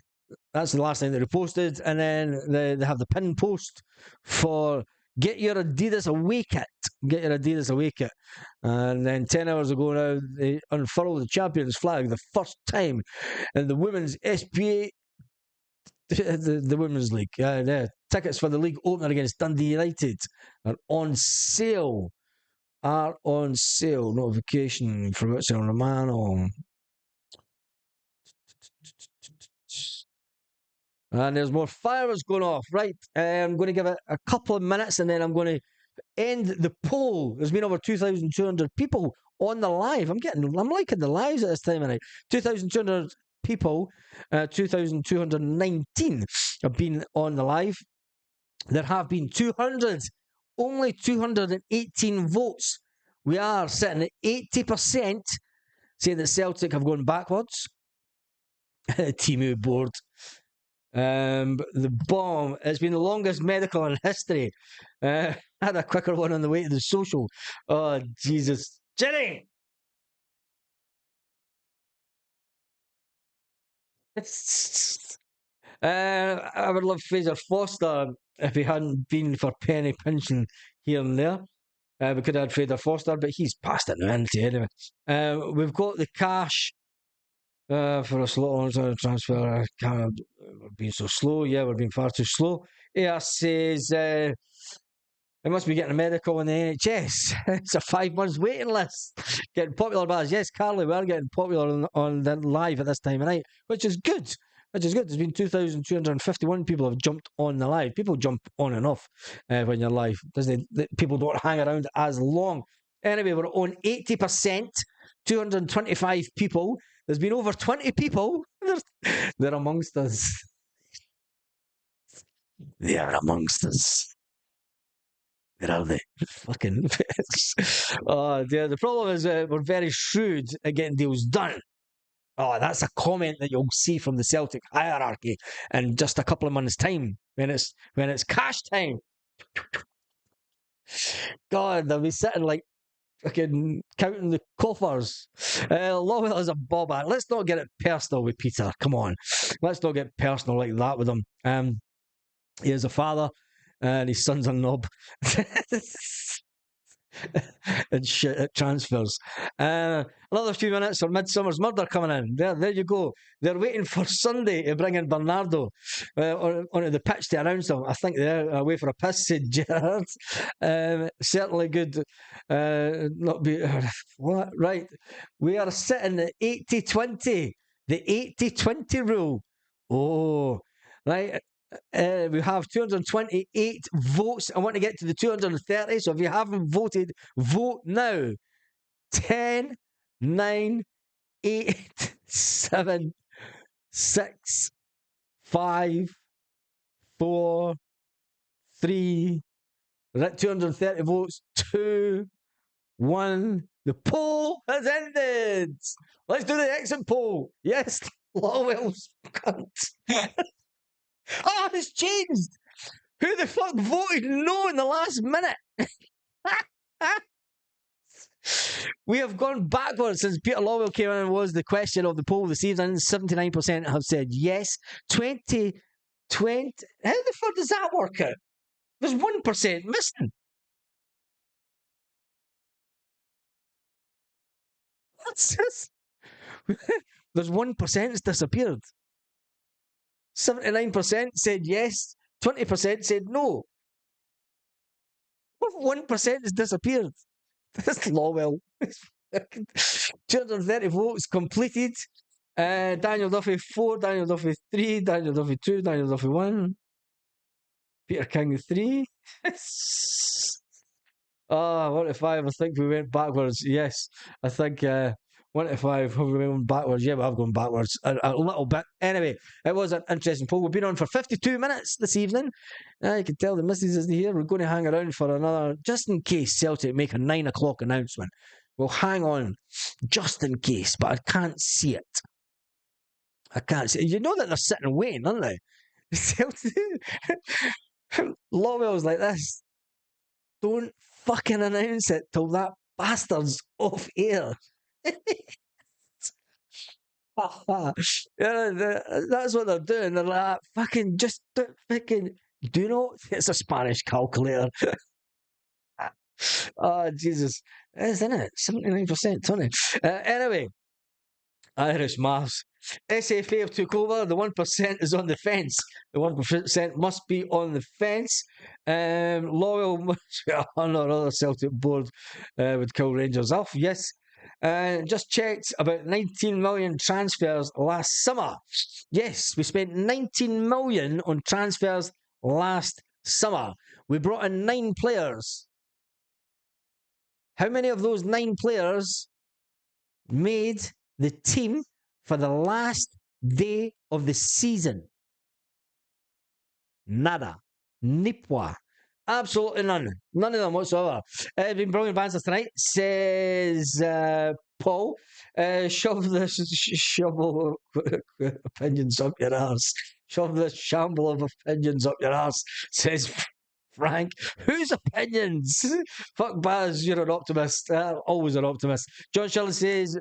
that's the last thing they reposted. And then they have the pin post for get your Adidas away kit. Get your Adidas away kit. And then 10 hours ago now, they unfurled the champions flag the first time in the women's SPA, the Women's League. Tickets for the league opener against Dundee United are on sale. Notification from Fabrizio Romano. And there's more fireworks going off. Right, I'm going to give it a couple of minutes and then I'm going to end the poll. There's been over 2,200 people on the live. I'm liking the lives at this time of night. 2,200 people, 2,219 have been on the live. There have been only 218 votes. We are sitting at 80% saying that Celtic have gone backwards. Timu board. The bomb. It's been the longest medical in history. I had a quicker one on the way to the social. Oh, Jesus. Jenny! I would love Fraser Foster if he hadn't been for penny pinching here and there. We could have had Fraser Foster, but he's past it now, isn't he, anyway. We've got the cash for a slow transfer. We're being so slow. Yeah, we're being far too slow. AR says it must be getting a medical in the NHS. It's a 5 months waiting list. Getting popular bars. Yes, Carly, we are getting popular on the live at this time of night, which is good. Which is good. There's been 2,251 people have jumped on the live. People jump on and off when you're live. People don't hang around as long. Anyway, we're on 80%, 225 people. There's been over 20 people. They're amongst us. They are amongst us. Where are they? Fucking. Oh, dear. The problem is we're very shrewd at getting deals done. Oh, that's a comment that you'll see from the Celtic hierarchy in just a couple of months' time when it's cash time. God, they'll be sitting like fucking counting the coffers. Lowell is a bobber. Let's not get it personal with Peter. Come on, let's not get personal like that with him. He is a father, and his son's a knob. And shit at transfers. Another few minutes for Midsummer's Murder coming in. There you go. They're waiting for Sunday to bring in Bernardo onto the pitch to announce them. I think they're away for a piss, said Gerard. Certainly good. Not be what? Right. We are sitting at 80-20. The 80-20 rule. Oh, right. We have 228 votes. I want to get to the 230. So if you haven't voted, vote now. 10, 9, 8, 7, 6, 5, 4, 3. We're at 230 votes. 2, 1. The poll has ended. Let's do the exit poll. Yes, Lowell's cunt. Oh, it's changed. Who the fuck voted no in the last minute? We have gone backwards since Peter Lowell came in and was the question of the poll this evening. 79% have said yes. 20. How the fuck does that work out? There's 1% missing. What's this? There's 1% that's disappeared. 79% said yes. 20% said no. 1% has disappeared. This Lowell. 230 votes completed. Daniel Duffy 4, Daniel Duffy 3, Daniel Duffy 2, Daniel Duffy 1, Peter King 3. 1 to 5. I think we went backwards. Yes, I think 1 to 5. Have we went backwards? Yeah, we have gone backwards a little bit. Anyway, it was an interesting poll. We've been on for 52 minutes this evening. You can tell the missus isn't here. We're going to hang around for another, just in case Celtic make a 9 o'clock announcement. We'll hang on just in case, but I can't see it. I can't see it. You know that they're sitting waiting, aren't they? Lowell's like this. Don't fucking announce it till that bastard's off air. Yeah, that's what they're doing. They're like, fucking just fucking do not. It's a Spanish calculator. Oh, Jesus. Isn't it? 79%, 20. Anyway, Irish maths. SFA have took over. The 1% is on the fence. The 1% must be on the fence. Loyal must be on our other Celtic board would kill Rangers off. Yes. Just checked about 19 million transfers last summer. Yes, we spent 19 million on transfers last summer. We brought in 9 players. How many of those 9 players made the team for the last day of the season? Nada. Nipwa. Absolutely none. None of them whatsoever. Been brilliant bands tonight, says Paul. Shove this shovel opinions up your arse. Shove this shamble of opinions up your arse, says Frank. Whose opinions? Fuck Baz, you're an optimist. Always an optimist. John Shirley says,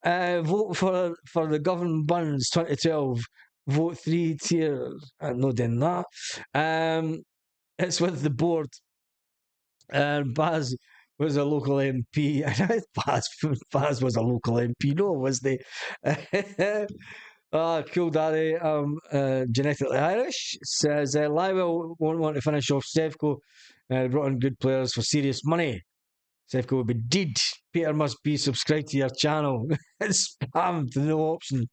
vote for the Govern Buns 2012. Vote 3 tiers. I'm not doing that. It's with the board. Baz, was a local MP. Baz was a local MP. No, was they? Cool daddy. Genetically Irish says Lywell won't want to finish off Sevco. Brought in good players for serious money. Sevco would be dead. Peter must be subscribed to your channel. It's spammed, no option.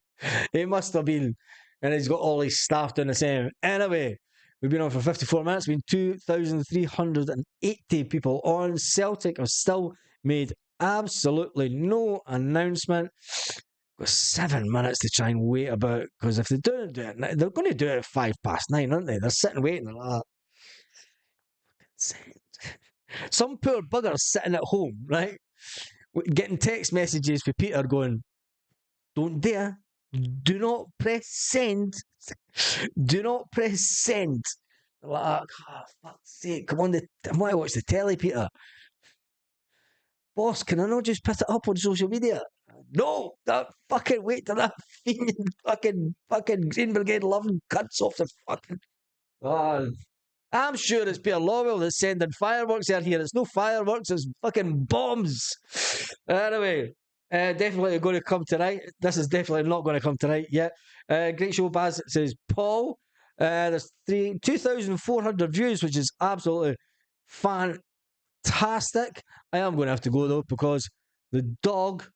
It must have been. And he's got all his staff doing the same. Anyway, we've been on for 54 minutes. We've been 2,380 people on. Celtic have still made absolutely no announcement. Got 7 minutes to try and wait about, because if they don't do it, they're going to do it at 9:05, aren't they? They're sitting waiting. They're like, some poor bugger sitting at home, right? Getting text messages for Peter going, don't dare, do not press send, do not press send. Like, oh, fuck's sake, come on, I want to watch the telly, Peter. Boss, can I not just put it up on social media? No, that fucking wait till that fucking Green Brigade loving cuts off the fucking. Oh, I'm sure it's Peter Lawwell that's sending fireworks out here. It's no fireworks, it's fucking bombs. Anyway, definitely going to come tonight. This is definitely not going to come tonight yet. Great show, Baz. It says Paul. There's 2,400 views, which is absolutely fantastic. I am going to have to go though, because the dog,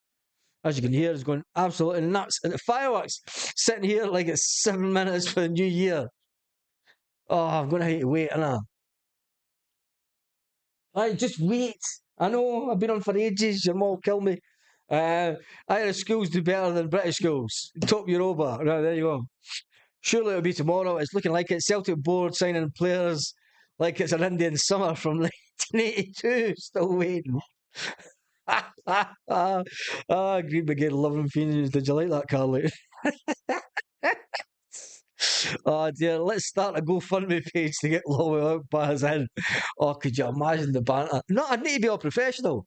as you can hear, is going absolutely nuts. And the fireworks sitting here like it's 7 minutes for the new year. Oh, I'm going to hate to wait, aren't I? Just wait. I know, I've been on for ages. Your mom will kill me. Irish schools do better than British schools. Top Europa. Right, there you go. Surely it'll be tomorrow. It's looking like it. Celtic board signing players like it's an Indian summer from 1982. Still waiting. Green Brigade loving fiends. Did you like that, Carly? Oh dear, let's start a GoFundMe page to get Lowell out Baz in. Oh, could you imagine the banter? No, I'd need to be all professional.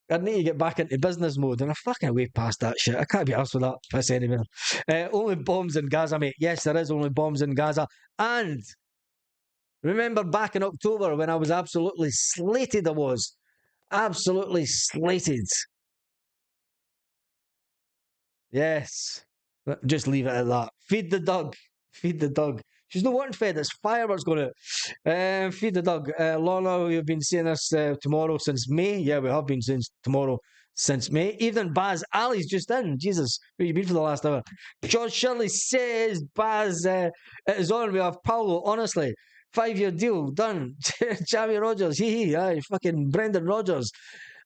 I'd need to get back into business mode, and I'm fucking way past that shit. I can't be arsed with that piss anymore. Only bombs in Gaza, mate. Yes, there is only bombs in Gaza. And remember back in October when I was absolutely slated, I was. Absolutely slated. Yes. Just leave it at that. Feed the dog. Feed the dog. She's not wanting fed. It's fireworks going out. Feed the dog. Lorna, we've been seeing this tomorrow since May. Yeah, we have been since tomorrow since May. Even Baz Ali's just in. Jesus, where you been for the last hour? George Shirley says, Baz, it is on. We have Paulo. Honestly, 5-year deal done. Jamie Rogers. Hee. Aye, fucking Brendan Rodgers.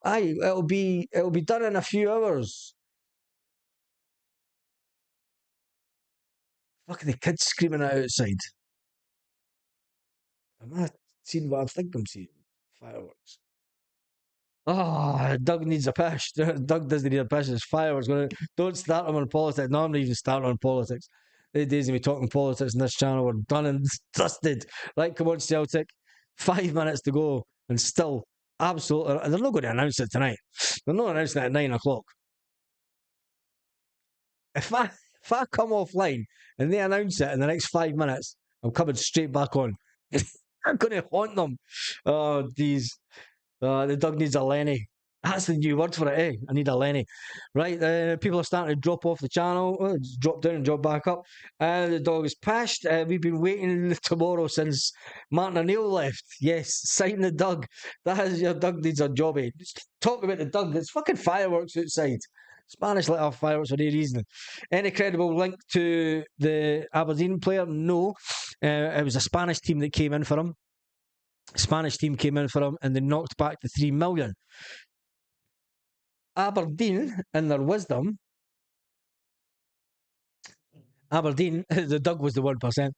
Aye, it'll be done in a few hours. Look at the kids screaming outside. Am I seeing what I think I'm seeing? Fireworks. Oh, Doug needs a pish. Doug doesn't need a pish. There's fireworks going. Don't start him on politics. No, I'm not even starting on politics. The days of me talking politics in this channel were done and dusted. Right, come on, Celtic. 5 minutes to go, and still absolutely. They're not going to announce it tonight. They're not announcing it at 9 o'clock. If I come offline and they announce it in the next 5 minutes, I'm coming straight back on. I'm going to haunt them. Oh, geez. The dog needs a Lenny. That's the new word for it, eh? I need a Lenny. Right, people are starting to drop off the channel. Oh, drop down and drop back up. The dog is pashed. We've been waiting tomorrow since Martin O'Neill left. Yes, sign the dog. That is your dog needs a jobby. Just talk about the dog. There's fucking fireworks outside. Spanish let off fireworks for no reason. Any credible link to the Aberdeen player? No. It was a Spanish team that came in for him. Spanish team came in for him and they knocked back the 3 million. Aberdeen, in their wisdom, the Doug was the 1%.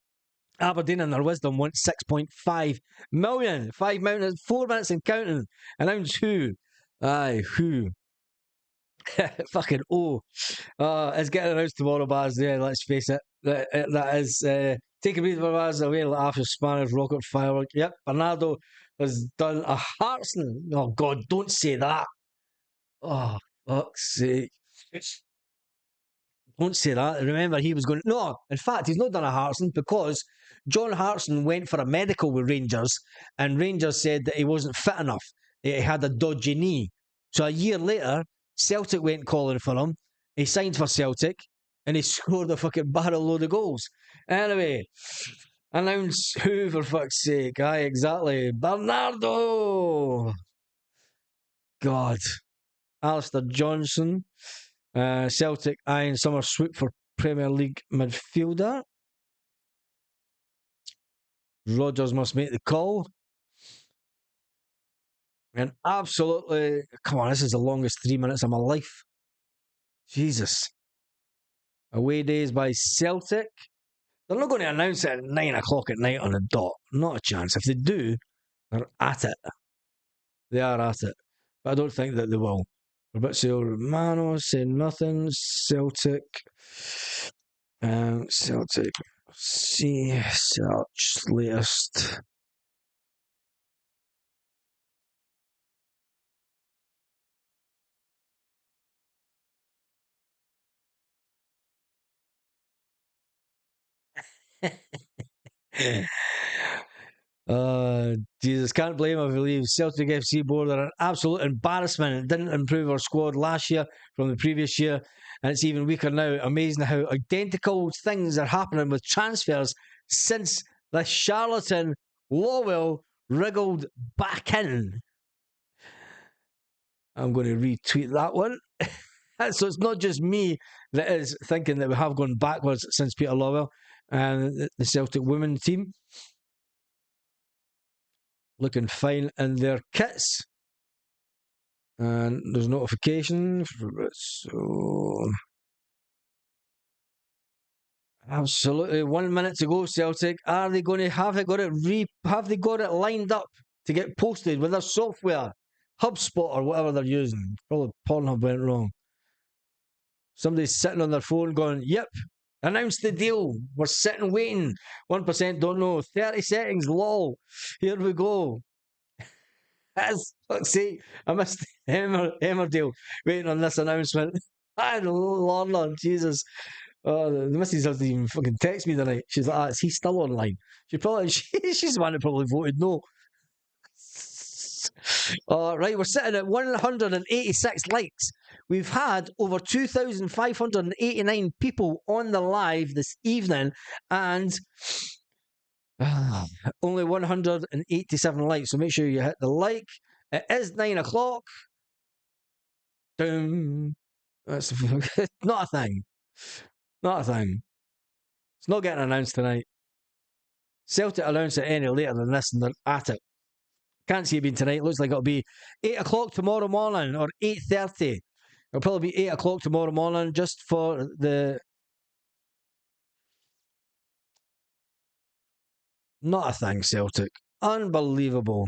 Aberdeen, in their wisdom, want 6.5 million. 5 million, 4 minutes and counting. Announce who? Aye, who? Fucking it's getting announced tomorrow, Baz. Yeah, let's face it. That is take a breather, Baz. Away after Spanish rocket firework. Yep, Bernardo has done a Hartson. Oh God, don't say that. Oh fuck's sake! Don't say that. Remember, he was going. No, in fact, he's not done a Hartson because John Hartson went for a medical with Rangers, and Rangers said that he wasn't fit enough. he had a dodgy knee. So a year later, Celtic went calling for him. He signed for Celtic and he scored a fucking barrel load of goals. Anyway, announce who for fuck's sake? Aye, exactly. Bernardo! God. Alistair Johnson. Celtic eyeing summer swoop for Premier League midfielder. Rodgers must make the call. And absolutely, come on, this is the longest 3 minutes of my life. Jesus. Away days by Celtic. They're not going to announce it at 9 o'clock at night on the dot. Not a chance. If they do, they're at it. They are at it. But I don't think that they will. Fabrizio Romano saying nothing. Celtic. Celtic. See, search latest. Jesus, can't blame him if he leaves. Celtic FC board are an absolute embarrassment. It didn't improve our squad last year from the previous year, and it's even weaker now. Amazing how identical things are happening with transfers since the charlatan Lowell wriggled back in. I'm going to retweet that one. So it's not just me that is thinking that we have gone backwards since Peter Lowell and the Celtic women team. Looking fine in their kits. And there's notification. So absolutely 1 minute to go, Celtic. Are they going to have they got it lined up to get posted with their software? HubSpot or whatever they're using. Probably Pornhub went wrong. Somebody's sitting on their phone going, yep, announce the deal. We're sitting waiting. 1% don't know. 30 settings, lol. Here we go. As fuck's sake, I missed Emmerdale waiting on this announcement. Lord, Jesus. The missus doesn't even fucking text me tonight. She's like, is he still online? She's the one that probably voted no. Right, we're sitting at 186 likes. We've had over 2,589 people on the live this evening, and only 187 likes. So make sure you hit the like. It is 9 o'clock. Doom. That's not a thing. Not a thing. It's not getting announced tonight. Celtic announce it any later than this, and they're at it. Can't see it being tonight. Looks like it'll be 8 o'clock tomorrow morning or 8:30. It'll probably be 8 o'clock tomorrow morning just for the. Not a thing, Celtic. Unbelievable.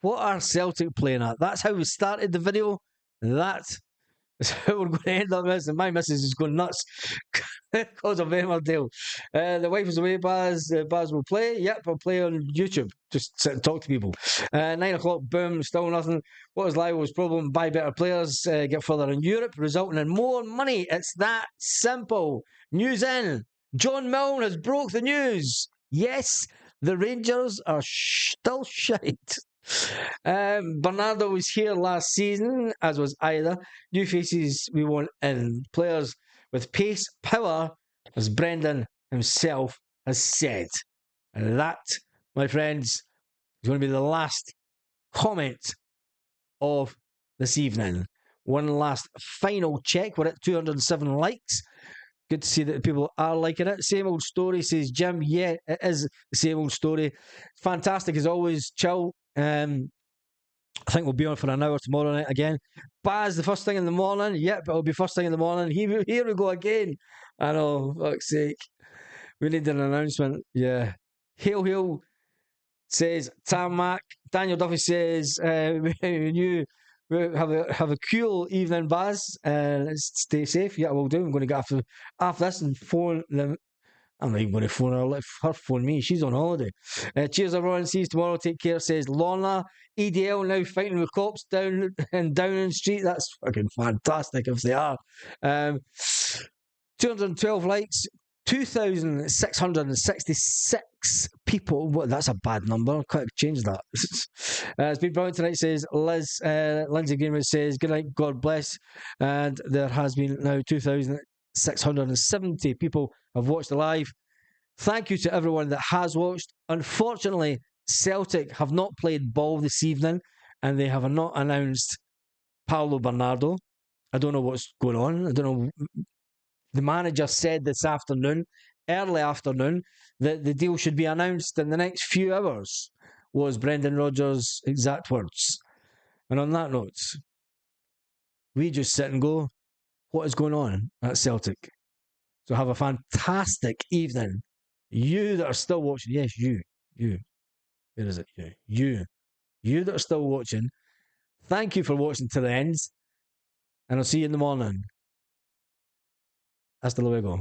What are Celtic playing at? That's how we started the video. That is how we're going to end up this. And my missus is going nuts because of Emmerdale. The wife is away, Baz. Baz will play. Yep, I'll play on YouTube. Just sit and talk to people. 9 o'clock, boom, still nothing. What is Lio's problem? Buy better players, get further in Europe, resulting in more money. It's that simple. News in. John Milne has broke the news. Yes, the Rangers are still shite. Bernardo was here last season, as was Idah. New faces we want in. Players with pace, power, as Brendan himself has said. And that, my friends, is going to be the last comment of this evening. One last final check. We're at 207 likes. Good to see that people are liking it. Same old story, says Jim. Yeah, it is the same old story. Fantastic as always. Chill. I think we'll be on for an hour tomorrow night again. Baz, the first thing in the morning. Yep, it'll be first thing in the morning. Here we go again. I know, fuck's sake. We need an announcement. Yeah. Hail says Tarmac. Daniel Duffy says, you have a cool evening, Baz. Stay safe. Yeah, we'll do. I'm going to get after this and phone them. I'm not even going to phone her. Let her phone me. She's on holiday. Cheers, everyone. See you tomorrow. Take care, says Lorna. EDL now fighting with cops down in Downing Street. That's fucking fantastic if they are. 212 likes. 2,666 people. What? That's a bad number. Quite change that. It's been brilliant tonight, says Lindsay Greenwood says, good night, God bless. And there has been now 2,670 people have watched the live. Thank you to everyone that has watched. Unfortunately, Celtic have not played ball this evening and they have not announced Paulo Bernardo. I don't know what's going on. I don't know. The manager said this afternoon, early afternoon, that the deal should be announced in the next few hours, was Brendan Rodgers' exact words. And on that note, we just sit and go, what is going on at Celtic? So have a fantastic evening. You that are still watching, yes, you. Where is it? You that are still watching, thank you for watching to the end. And I'll see you in the morning. Hasta luego.